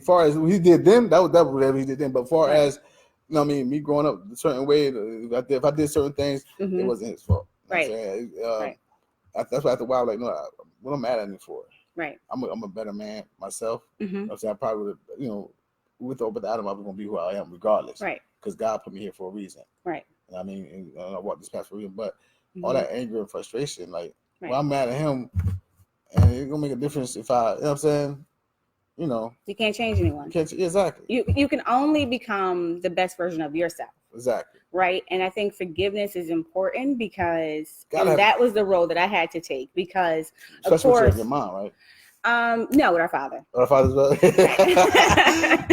far as he did then, that was whatever he did then. But far as, me growing up a certain way, if I did certain things, it wasn't his fault. Right. Right. That's why after a while, I'm like, no, what am I mad at him for? Right. I'm a better man myself. I'm saying I probably would, with or without him, I was gonna be who I am regardless. Right. Because God put me here for a reason. Right. And I walked this path for a reason, but all that anger and frustration, like. Right. Well, I'm mad at him, and it's gonna make a difference if I, you know what I'm saying? You can't change anyone. Exactly. You can only become the best version of yourself. Exactly. Right, and I think forgiveness is important because that was the role that I had to take because, of course, with your mom, right? No, with our father. Our father's well. That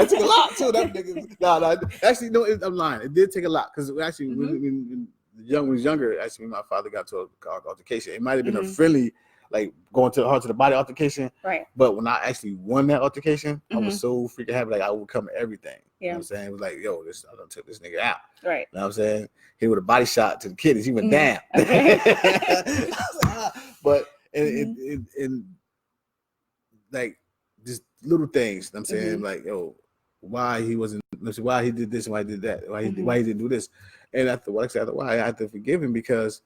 took a lot too. That nigga. No, actually, no, I'm lying. It did take a lot because actually, when was younger, actually, my father got to an altercation. It might have been a friendly, like going to the heart to the body altercation. Right. But when I actually won that altercation, I was so freaking happy. Like I overcome everything. Yeah. You know what I'm saying? It was like, yo, I done took this nigga out. Right. You know what I'm saying? Hit with a body shot to the kidneys. He went down. Okay. But in like just little things. You know what I'm saying, like, yo, why he wasn't, why he did this, why he did that, why he didn't do this. And I thought, why I had to forgive him because,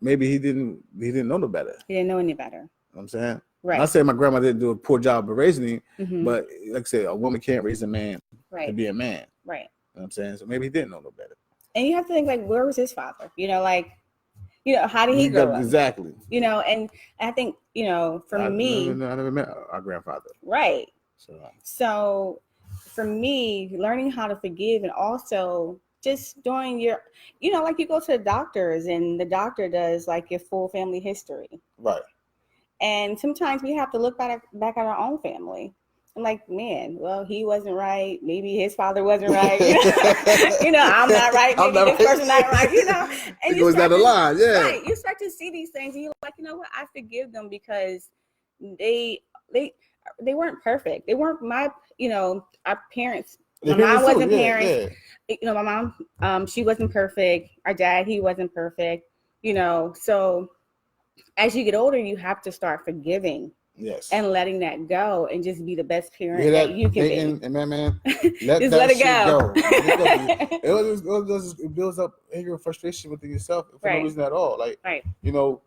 maybe he didn't know no better. He didn't know any better. You know what I'm saying? Right. I'm not saying my grandma didn't do a poor job of raising him, Mm-hmm. but like I said, a woman can't raise a man right. to be a man. Right. You know what I'm saying? So maybe he didn't know no better. And you have to think, like, where was his father? You know, like, you know, how did he grow up? Exactly. You know, and I think, you know, for me, I never met our grandfather. Right. So for me, learning how to forgive, and also just doing your, you know, like you go to the doctors and the doctor does like your full family history. Right. And sometimes we have to look back at our own family. I'm like, man, well, he wasn't right. Maybe his father wasn't right. You know, I'm not right. Maybe this person's not right. You know, and it goes down the line. Yeah. Right. You start to see these things, and you're like, you know what? I forgive them because they weren't perfect. They weren't my, you know, our parents. My mom wasn't parents. Yeah. You know, my mom, she wasn't perfect. Our dad, he wasn't perfect. You know, so as you get older, you have to start forgiving. Yes. And letting that go and just be the best parent that you can be. And man, just let it go. It builds up anger and frustration within yourself for right. no reason at all. Like, right. you know,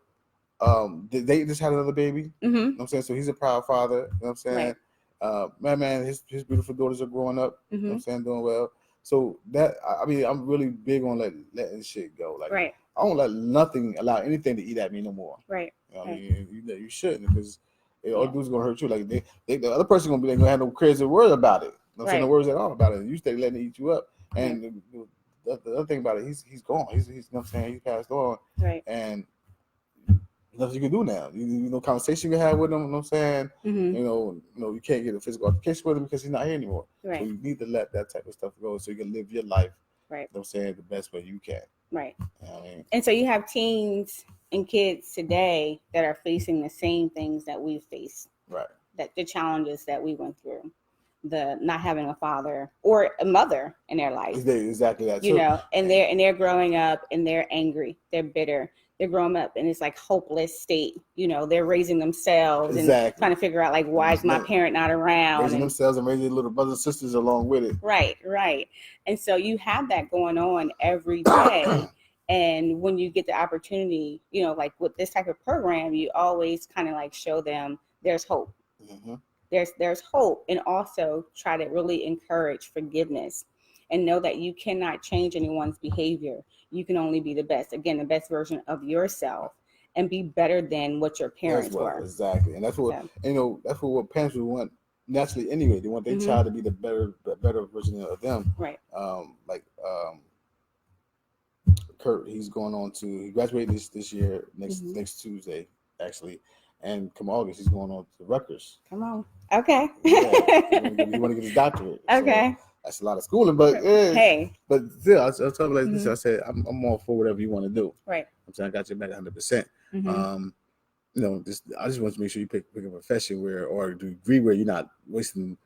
they just had another baby. Mm-hmm. You know what I'm saying? So he's a proud father. You know what I'm saying? Right. Man, his beautiful daughters are growing up. Mm-hmm. You know what I'm saying? Doing well. So that, I mean, I'm really big on letting shit go. Like, right. I don't allow anything to eat at me no more. Right. You know what I mean? You shouldn't, because all dudes gonna hurt you. Like the other person gonna be like, gonna have no crazy word about it. No saying no words at all about it. You stay letting it eat you up. And the other thing about it, he's gone. He's you know what I'm saying, he passed on. Right. And nothing you can do now. You know, conversation you can have with him. You know what I'm saying? Mm-hmm. You know, you can't get a physical altercation with him because he's not here anymore. Right. So you need to let that type of stuff go so you can live your life. Right. You know what I'm saying, the best way you can. Right. You know what I mean? And so you have teens and kids today that are facing the same things that we faced. Right. That the challenges that we went through, the not having a father or a mother in their life. Exactly that. You know, and they're growing up and they're angry, they're bitter, they're growing up in this like hopeless state. You know, they're raising themselves and trying to figure out like, why is my parent not around? Raising themselves and raising little brothers and sisters along with it. Right. And so you have that going on every day. And when you get the opportunity, you know, like with this type of program, you always kind of like show them there's hope. Mm-hmm. There's hope, and also try to really encourage forgiveness and know that you cannot change anyone's behavior. You can only be the best version of yourself, and be better than what your parents were. Exactly. And that's what that's what parents would want naturally anyway. They want their child to be the better version of them. Right. Kurt, he graduated this year, next Tuesday, actually. And come August, he's going on to Rutgers. Come on. Okay. You want to get his doctorate. Okay. So that's a lot of schooling, but hey. But still, I was talking like this. I said, I'm all for whatever you want to do. Right. I'm saying I got your back 100%. You know, I just want to make sure you pick a profession or a degree where you're not wasting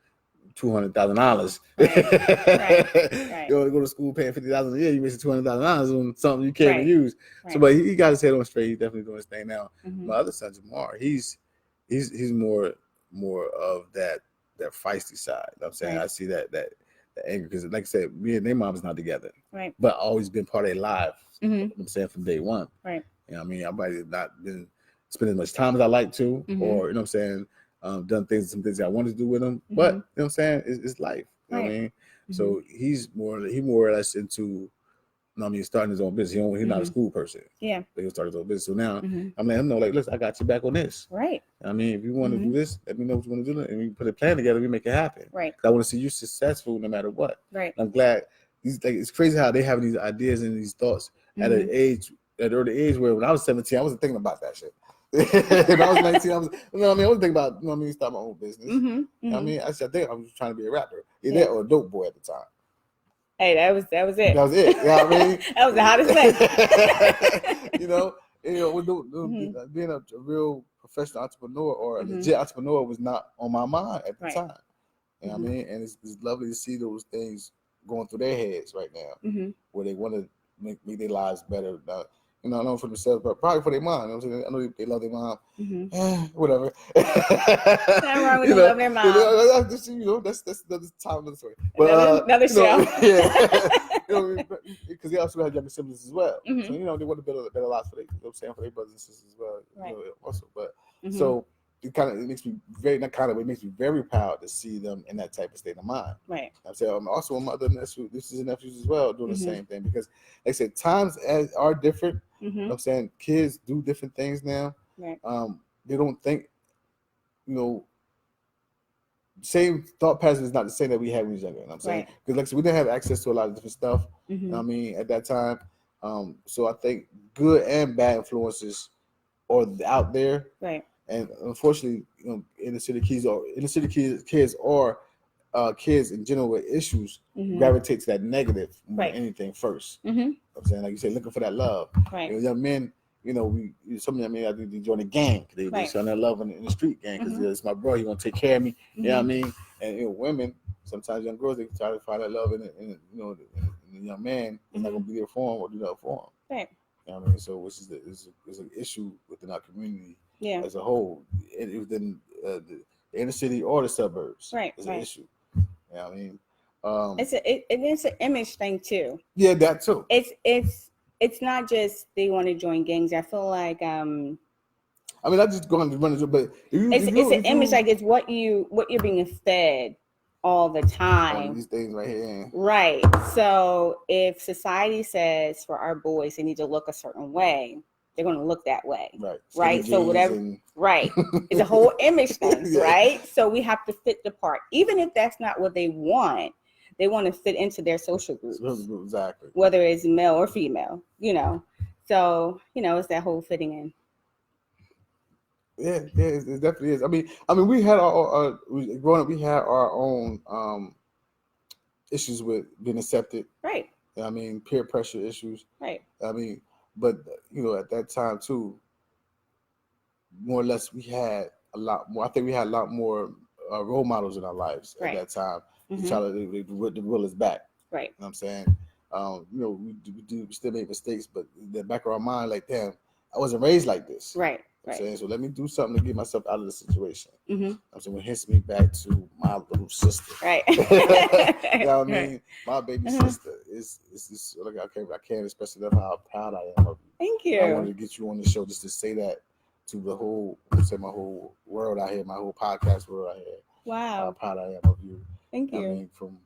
$200,000. Right. Go to school paying $50,000 a year. You wasting $200,000 on something you can't even use. Right. So, but he got his head on straight. He's definitely doing his thing now. My other son, Jamar, he's more of that feisty side. You know what I'm saying, I see that anger, because like I said, me and their mom's not together. Right. But always been part of their lives. You know what I'm saying, from day one. Right. You know what I mean? I've not been spending as much time as I like to, or you know what I'm saying. Done some things I wanted to do with him, but you know what I'm saying, it's life. You know what I mean? So he more or less into, you know what I mean, starting his own business. He's not a school person. Yeah. But he'll start his own business. So now I'm letting him know, like, listen, I got your back on this. Right. I mean, if you want to do this, let me know what you want to do, and we put a plan together. We make it happen. Right. I want to see you successful no matter what. Right. I'm glad. It's crazy how they have these ideas and these thoughts at an early age where when I was 17, I wasn't thinking about that shit. When I was 19, I wasn't thinking about, start my own business. You know what I mean? I think I was trying to be a rapper, either or a dope boy at the time. Hey, that was it. That was it. You know what I mean? That was the hottest thing. Being a real professional entrepreneur or a legit entrepreneur was not on my mind at the time. You know what I mean? And it's lovely to see those things going through their heads right now, where they want to make their lives better. I know for themselves, but probably for their mom. You know what I'm saying? I know they love their mom. Whatever. Nothing wrong with love their mom. That's another time, another story. But, another show. Because they also have younger siblings as well. So they want to build a better life for their, for their brothers and sisters as well. Right. Also, but so it makes me very it makes me very proud to see them in that type of state of mind. Right. I'm saying I'm also a mother and nieces and nephews as well doing the same thing because, like I said, times are different. You know what I'm saying kids do different things now. Right. They don't think, same thought pattern is not the same that we had when we was younger. You know what I'm saying? Because like I said, we didn't have access to a lot of different stuff. You know what I mean, at that time. So I think good and bad influences are out there. Right. And unfortunately, inner city kids or kids in general with issues gravitate to that negative more than anything first. I'm saying, like you say, looking for that love. Right. Young men, some of them men I think they join a gang. They show their love in the street gang because it's my bro. He gonna take care of me. You know what I mean? And women, sometimes young girls, they try to find that love in the young man. Is not gonna be there for him or do that for him. Right. You know what I mean? So, which is an issue within our community as a whole. Within the inner city or the suburbs, it's an issue. You know what I mean? It's an image thing too. Yeah, that too. It's not just they want to join gangs. I feel like I mean, I just going to run it, but it's an image. Like it's what you're being fed all the time. These things right here. Right. So if society says for our boys they need to look a certain way, they're going to look that way. Right. Right. So whatever. Right. It's a whole image thing. Right. So we have to fit the part, even if that's not what they want. They want to fit into their social groups. Exactly. Whether it's male or female, So, it's that whole fitting in. Yeah, it definitely is. I mean, we had our growing up. We had our own issues with being accepted. Right. I mean, peer pressure issues. Right. I mean, but at that time too, more or less, we had a lot more. I think we had a lot more role models in our lives at that time. The will is back. Right. You know what I'm saying? We still make mistakes, but in the back of our mind, like, damn, I wasn't raised like this. Right. I'm saying, so let me do something to get myself out of the situation. I'm saying, it hits me back to my little sister. Right. You know what I mean? My baby sister is like I can't express enough how proud I am of you. Thank you. I wanted to get you on the show just to say that to the whole, my whole world out here, my whole podcast world out here. Wow. How proud I am of you. Thank you. I mean, from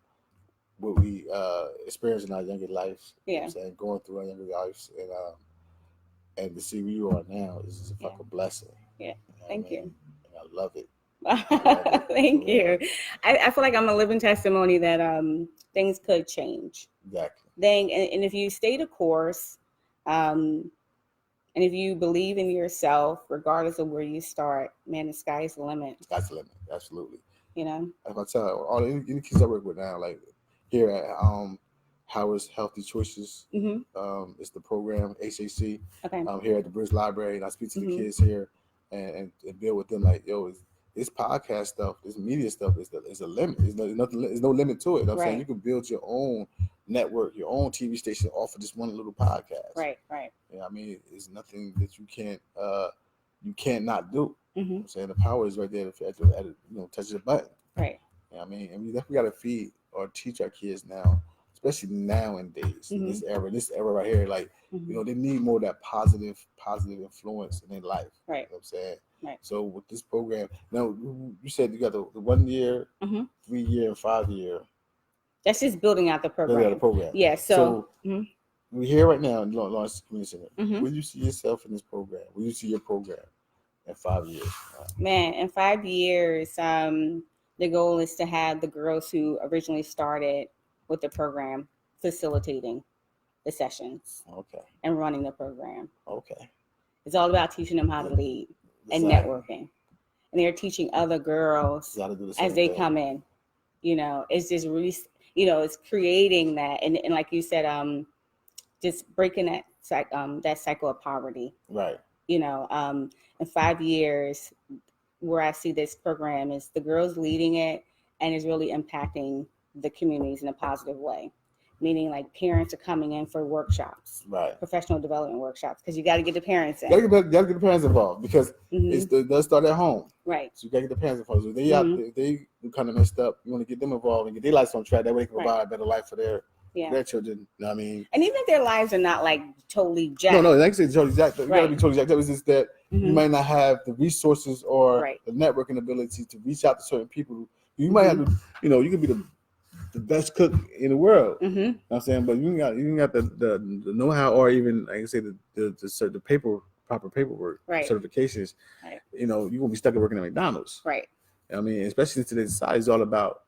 what we experienced in our younger lives. Yeah. You know what I'm saying, going through our younger lives and to see where you are now is just a fucking blessing. Yeah. Thank you. And I love it. Thank you. I feel like I'm a living testimony that things could change. Exactly. And if you stay the course, and if you believe in yourself, regardless of where you start, man, the sky's the limit. That's the limit. Absolutely. If I tell any kids I work with now, like here at Howard's Healthy Choices, it's the program HAC. Okay. Here at the Briggs Library, and I speak to the kids here and build with them like, yo, this podcast stuff, this media stuff is a limit. There's no limit to it. You know what I'm saying? You can build your own network, your own TV station off of just one little podcast. Right. Yeah, I mean, it's nothing that you can't not do. I'm saying the power is right there at touch the button. Right. You know what I mean? And we definitely got to feed or teach our kids now, especially nowadays, in this era right here, like, they need more of that positive influence in their life. Right. You know what I'm saying? Right. So with this program, now you said you got the 1 year, 3 year, and 5 year. That's just building out the program. Yeah. So we're here right now in Lawrence Community Center. Where do you see yourself in this program? Where do you see your program in 5 years? Man, in 5 years, the goal is to have the girls who originally started with the program facilitating the sessions. Okay. And running the program. Okay. It's all about teaching them how to lead and networking. And they're teaching other girls as they come in. It's just really, it's creating that. And like you said, just breaking that cycle of poverty. Right. In 5 years, where I see this program is the girls leading it and is really impacting the communities in a positive way. Meaning like parents are coming in for workshops, right? Professional development workshops, because you got to get the parents in. You got to get the parents involved because it does start at home. Right. So you got to get the parents involved. So they out there, they kind of messed up. You want to get them involved and get their lives on track. That way they can provide a better life for their their children. You know what I mean? And even if their lives are not like totally jacked. No, like I said, totally jacked. You gotta be totally jacked up. It's just that you might not have the resources or the networking ability to reach out to certain people. You might have to, you can be the best cook in the world. You know what I'm saying? But you got the know-how, or even, like I say, the proper paperwork, certifications. Right. You're gonna be stuck at working at McDonald's. Right. I mean, especially in today's society, it's all about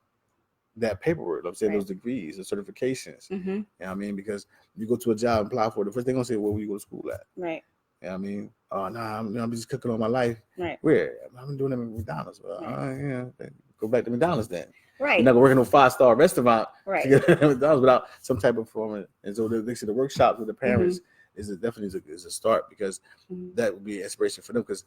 that paperwork. I'm saying those degrees, the certifications. You know what I mean? Because you go to a job and apply for it, the first thing they're gonna say, "Where will you go to school at?" Right. You know what I mean? Oh, nah, I'm just cooking all my life. Right. Where? I've been doing it at McDonald's. Well, go back to McDonald's then. Right. You're not gonna work in no 5-star restaurant to get at McDonald's without some type of form. And so they say the workshops with the parents is a start, because that would be inspiration for them, because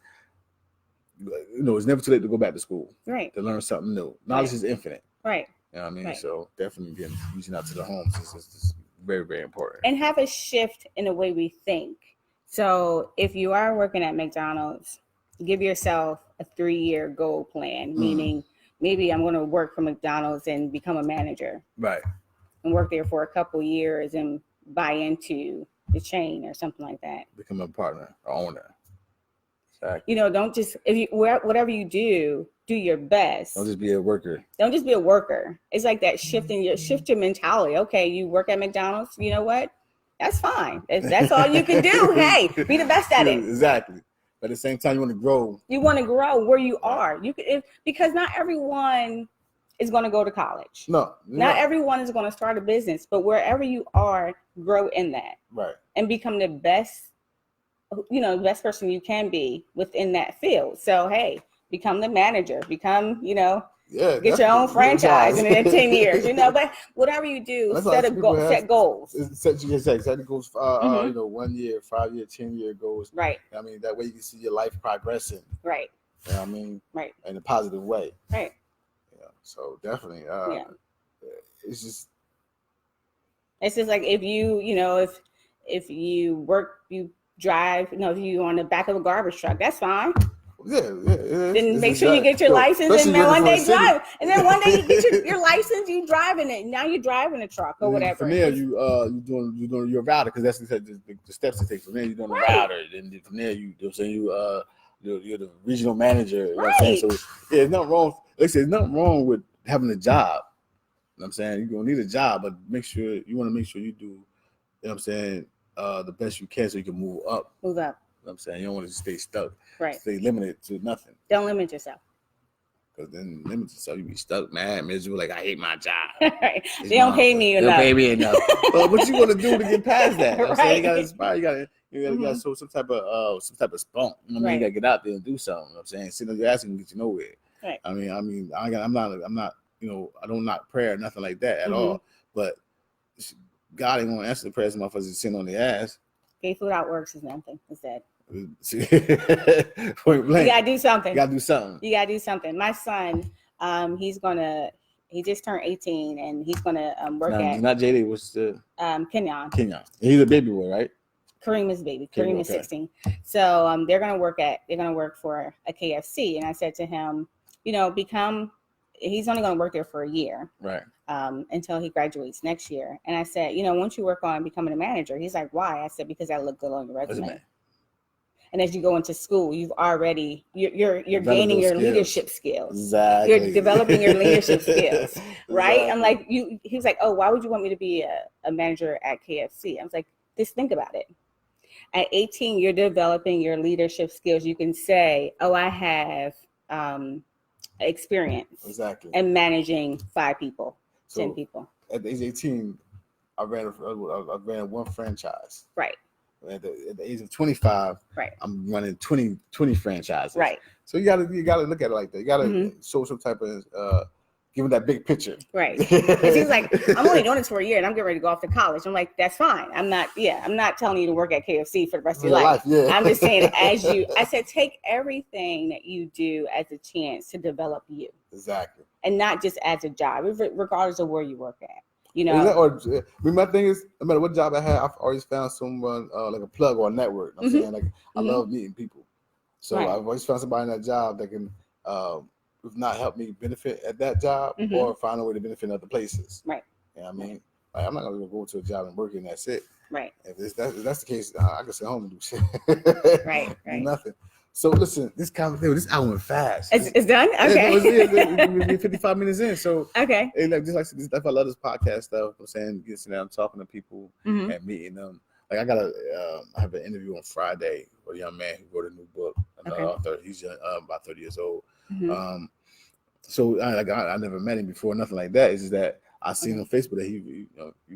it's never too late to go back to school. Right. To learn something new. Knowledge is infinite. Right. You know what I mean? Right. So definitely reaching out to the homes is very, very important. And have a shift in the way we think. So if you are working at McDonald's, give yourself a 3-year goal plan, meaning maybe I'm going to work for McDonald's and become a manager. Right. And work there for a couple years and buy into the chain or something like that. Become a partner or owner. Exactly. Don't just, whatever you do your best. Don't just be a worker. Don't just be a worker. It's like that shift your mentality. Okay, you work at McDonald's, you know what? That's fine. That's all you can do. Hey, be the best at it. Exactly. But at the same time, you want to grow. You want to grow where you are. Because not everyone is going to go to college. No. Not everyone is going to start a business. But wherever you are, grow in that. Right. And become the best, the best person you can be within that field. So, hey, become the manager. Become, get your own franchise in 10 years, But whatever you do, set goals. Set goals, 1 year, 5 year, 10 year goals. Right. I mean, that way you can see your life progressing. Right. You know what I mean? Right. In a positive way. Right. Yeah. So definitely, it's just like if you, if you work, you drive, if you're on the back of a garbage truck, that's fine. Yeah. Then make sure you get your license, and then one day drive. And then one day you get your license, you driving it. Now you're driving a truck or whatever. From there, you're doing your router, because that's the steps it takes. From there, you're doing the router. Then from there, you're the regional manager. You know what I'm saying? So there's nothing wrong. Like I said, there's nothing wrong with having a job. You know what I'm saying? You're gonna need a job, but you want to make sure you do. You know what I'm saying? The best you can, so you can move up. Move up. You know what I'm saying? You don't want to stay stuck. Right. Stay limited to nothing. Don't limit yourself. Because then limit yourself, you be stuck, mad, miserable, like, I hate my job. Right. They don't pay me enough. They don't pay me enough. What you gonna do to get past that? You know what I'm saying? You gotta inspire, you gotta show some type of spunk. You know what I mean? You gotta get out there and do something. You know what I'm saying? Sitting on your ass can get you nowhere. Right. I mean, I'm not, I don't knock prayer or nothing like that at all. But God ain't gonna answer the prayers of motherfuckers sitting on their ass. Getting food out works is nothing. It's dead. Point blank. You gotta do something. You gotta do something. My son, he just turned 18, and he's gonna work at. Not JD. What's the? Kenyon. He's a baby boy, right? Kareem is baby. Kareem is 16. So they're gonna work for a KFC, and I said to him, he's only gonna work there for a year, right? Until he graduates next year. And I said, once you work on becoming a manager, he's like, why? I said, because I look good on your resume. And as you go into school, you're gaining your leadership skills. Exactly. You're developing your leadership skills, right? Exactly. I'm like, he was like, oh, why would you want me to be a manager at KFC? I was like, just think about it. At 18, you're developing your leadership skills. You can say, oh, I have experience. Exactly. And managing 5 people, 10 people. At age 18, I ran one franchise. Right. At the age of 25, right, I'm running 20 franchises. Right. So you gotta look at it like that. You gotta show some type of give him that big picture. Right. Because he's like, I'm only doing this for a year and I'm getting ready to go off to college. I'm like, that's fine. I'm not telling you to work at KFC for the rest of your life. Yeah. I'm just saying, I said, take everything that you do as a chance to develop you. Exactly. And not just as a job, regardless of where you work at. My thing is, no matter what job I have, I've always found someone like a plug or a network. I'm saying, like, I love meeting people, so I've always found somebody in that job that can, if not help me benefit at that job, or find a way to benefit in other places. Right. You know what I mean? Like, I'm not gonna go to a job and work and that's it. Right. If that's the case, I can stay home and do shit. Right. Do nothing. So listen, this hour went fast. It's done. Okay. We're 55 minutes in. So okay. Like just like this stuff, I love this podcast stuff. I'm saying, I'm talking to people and meeting them. Like I have an interview on Friday with a young man who wrote a new book. He's about 30 years old. So I never met him before, nothing like that. It's just that I seen on Facebook that he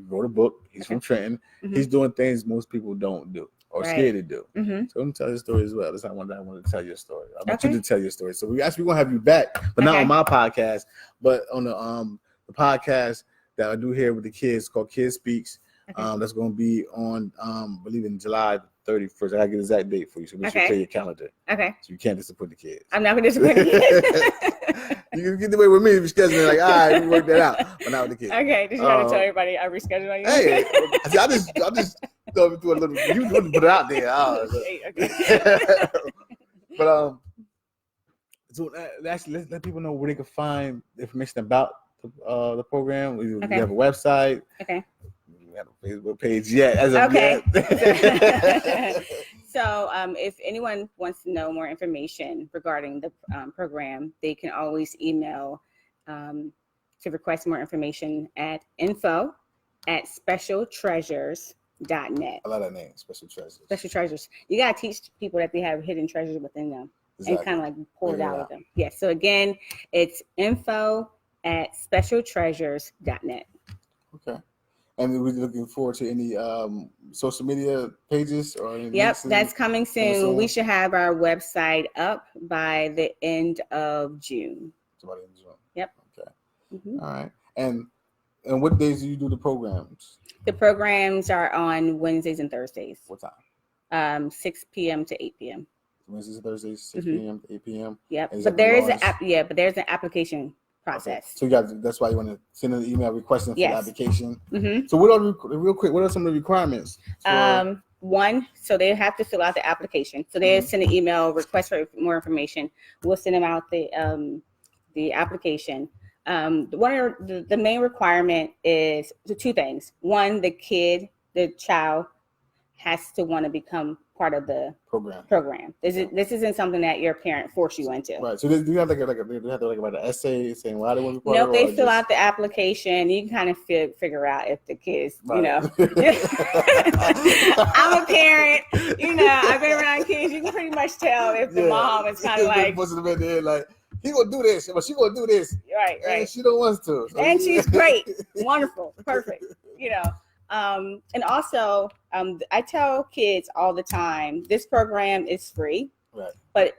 wrote a book. He's from Trenton. He's doing things most people don't do or scared to do. So I'm gonna tell his story as well. That's not one that I want to tell your story. I want you to tell your story. So we're gonna have you back, but not on my podcast, but on the podcast that I do here with the kids called Kids Speaks. That's gonna be on I believe in July 31st. I gotta get the exact date for you, so we should clear your calendar. Okay. So you can't disappoint the kids. I'm not gonna disappoint the kids. You can get away with me if you schedule it. Like, all right, we work that out, but not with the kids. Okay. Did you have to tell everybody I rescheduled you? Hey, I just throw a little. You want to put it out there. Okay. But so actually, let people know where they can find information about the program. We have a website. Okay. We have a Facebook page yet, as of yet. So if anyone wants to know more information regarding the program, they can always email to request more information at info@specialtreasures.net. I love that name, Special Treasures. Special Treasures. You got to teach people that they have hidden treasures within them and kind of like pour it out of them. Yes. So again, it's info@specialtreasures.net. Okay. And we're looking forward to any social media pages or any Yep, that's coming soon. We should have our website up by the end of June. By the end of June. Yep. Okay. All right. And what days do you do the programs? The programs are on Wednesdays and Thursdays. What time? 6 p.m. to 8 p.m. Wednesdays and Thursdays, 6 p.m. to 8 p.m. Yep. But there's an application process. Okay. So that's why you want to send an email requesting for the application. So real quick, what are some of the requirements? One, so they have to fill out the application. So they send an email request for more information. We'll send them out the application. The main requirement is the two things. One, the child has to want to become part of the program. This isn't something that your parent forced you into. Right. So do you have write an essay saying why they want to be part of it? No, they fill out the application. You can kind of figure out if the kids, I'm a parent, I've been around kids. You can pretty much tell if the mom is kind of like he gonna do this, but she gonna do this. Right. And she don't want to. So and she's great, wonderful, perfect. And also, I tell kids all the time, this program is free, right? But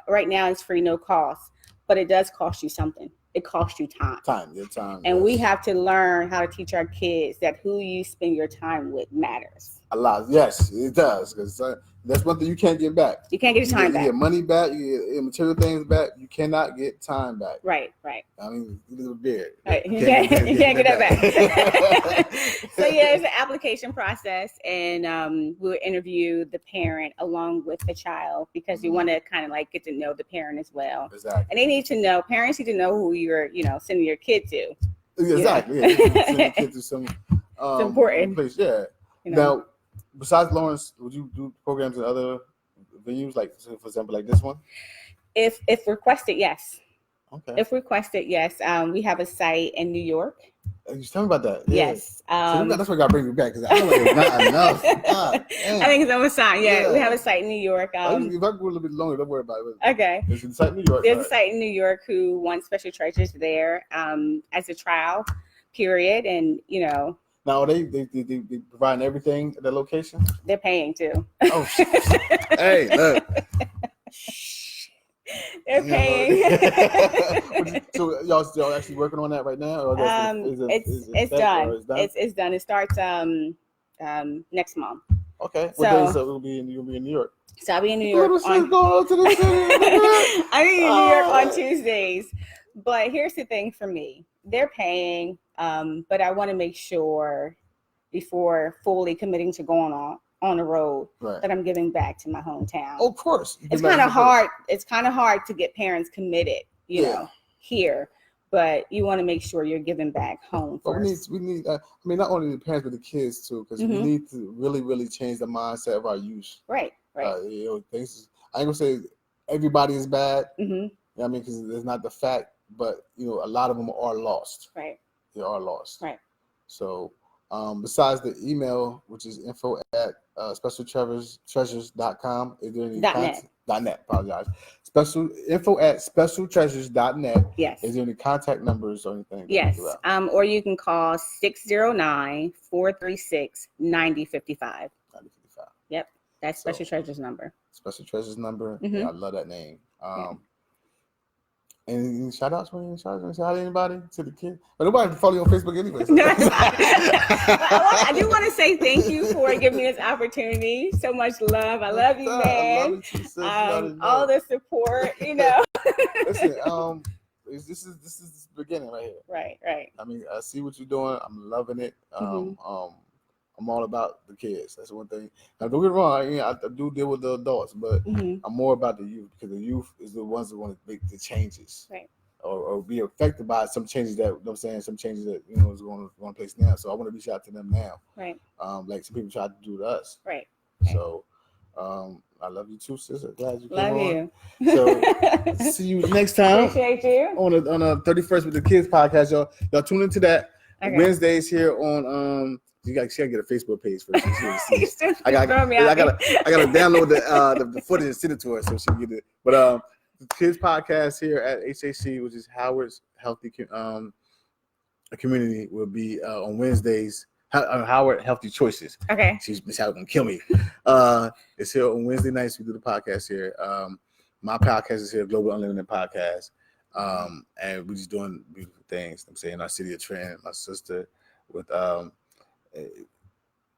right now it's free, no cost, but it does cost you something. It costs you time. Your time. And we have to learn how to teach our kids that who you spend your time with matters. A lot. Yes, it does. Because that's one thing you can't get back. You can't get your time back. You get money back. You get material things back. You cannot get time back. Right. I mean, you little beard. Right. You can't get that back. So it's an application process, and we'll interview the parent along with the child because you want to kind of like get to know the parent as well. Exactly. And parents need to know who you're, sending your kid to. Exactly. Yeah. Send your kid to some it's important place. Yeah. Now, besides Lawrence, would you do programs in other venues, like for example, like this one? If requested, yes. Okay. If requested, yes. We have a site in New York. You tell me about that. Yeah. Yes. So that's why I got to bring you back because I feel like it's not enough. I think it's almost time. Yeah, we have a site in New York. If I go a little bit longer, don't worry about it. Okay. There's a site in New York. There's a site in New York who wants Special Treasures there as a trial period, and Now, are they providing everything at that location? They're paying too. Oh, hey, look. They're paying. So y'all actually working on that right now? Or it's done. It's done. It starts next month. Okay. What days you'll be in New York? So I'll be in New York. I'll be in New York on Tuesdays. But here's the thing for me. They're paying, but I want to make sure before fully committing to going on the road that I'm giving back to my hometown. Of course. It's kind of hard. It's kind of hard to get parents committed, here. but you want to make sure you're giving back home first. We need. I mean, not only the parents but the kids too, because we need to really, really change the mindset of our youth. Right. Things. I ain't gonna say everybody is bad. Mm-hmm. You know what I mean, because there's not the fact, but a lot of them are lost. Right. They are lost. Right. So, besides the email, which is info@specialtreasures.com, is there any .net. .net, apologize. info@specialtreasures.net. Yes. Is there any contact numbers or anything? Yes. Or you can call 609-436-9055. 9055. Yep. That's Special Treasures number. Special Treasures number. Mm-hmm. Yeah, I love that name. Any shout outs for you? Shout out to anybody? To the kid? But nobody can follow you on Facebook anyway. So. I do want to say thank you for giving me this opportunity. So much love. I love you, man. I love you too, sis. All the support, Listen, this is the beginning right here. Right. I mean, I see what you're doing. I'm loving it. I'm all about the kids. That's one thing. Now, don't get me wrong. I do deal with the adults, but I'm more about the youth, because the youth is the ones that want to make the changes, right, or be affected by some changes that some changes that is going to place now. So I want to reach out to them now, right? Like some people try to do to us, right? So I love you too, sister. Glad you came love on. You. So see you next time. Appreciate you on a 31st with the Kids podcast, y'all. Y'all tune into that Wednesdays here on You gotta get a Facebook page for she I gotta download the footage and send it to her so she can get it. But the Kids podcast here at HAC, which is Howard's Healthy Community, will be on Wednesdays. Howard Healthy Choices. Okay. Miss Howard gonna kill me. It's here on Wednesday nights. We do the podcast here. My podcast is here, Global Unlimited Podcast. And we're just doing beautiful things. I'm saying our city of Trent, my sister with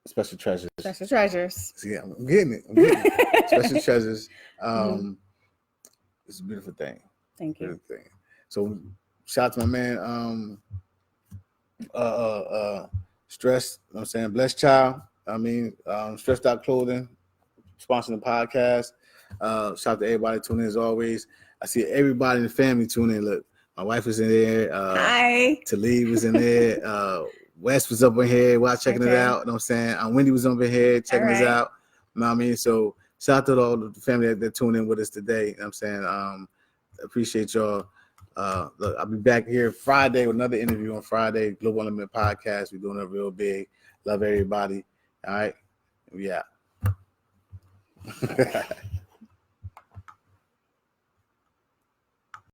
Special Treasures. Special Treasures. See, I'm getting it. Special Treasures. It's a beautiful thing. Thank you. Beautiful thing. So shout out to my man, Stress, you know what I'm saying, Blessed Child. I mean, Stressed Out Clothing, sponsoring the podcast. Shout out to everybody tuning in as always. I see everybody in the family tuning in. Look, my wife is in there. Hi. Talib was in there. Wes was up in here while checking it out. You know what I'm saying? Wendy was over here checking us out. You know what I mean? So shout out to all the family that tuned in with us today. You know what I'm saying? Appreciate y'all. Look, I'll be back here Friday with another interview on Friday. Global Unlimited Podcast. We're doing it real big. Love everybody. All right. We out.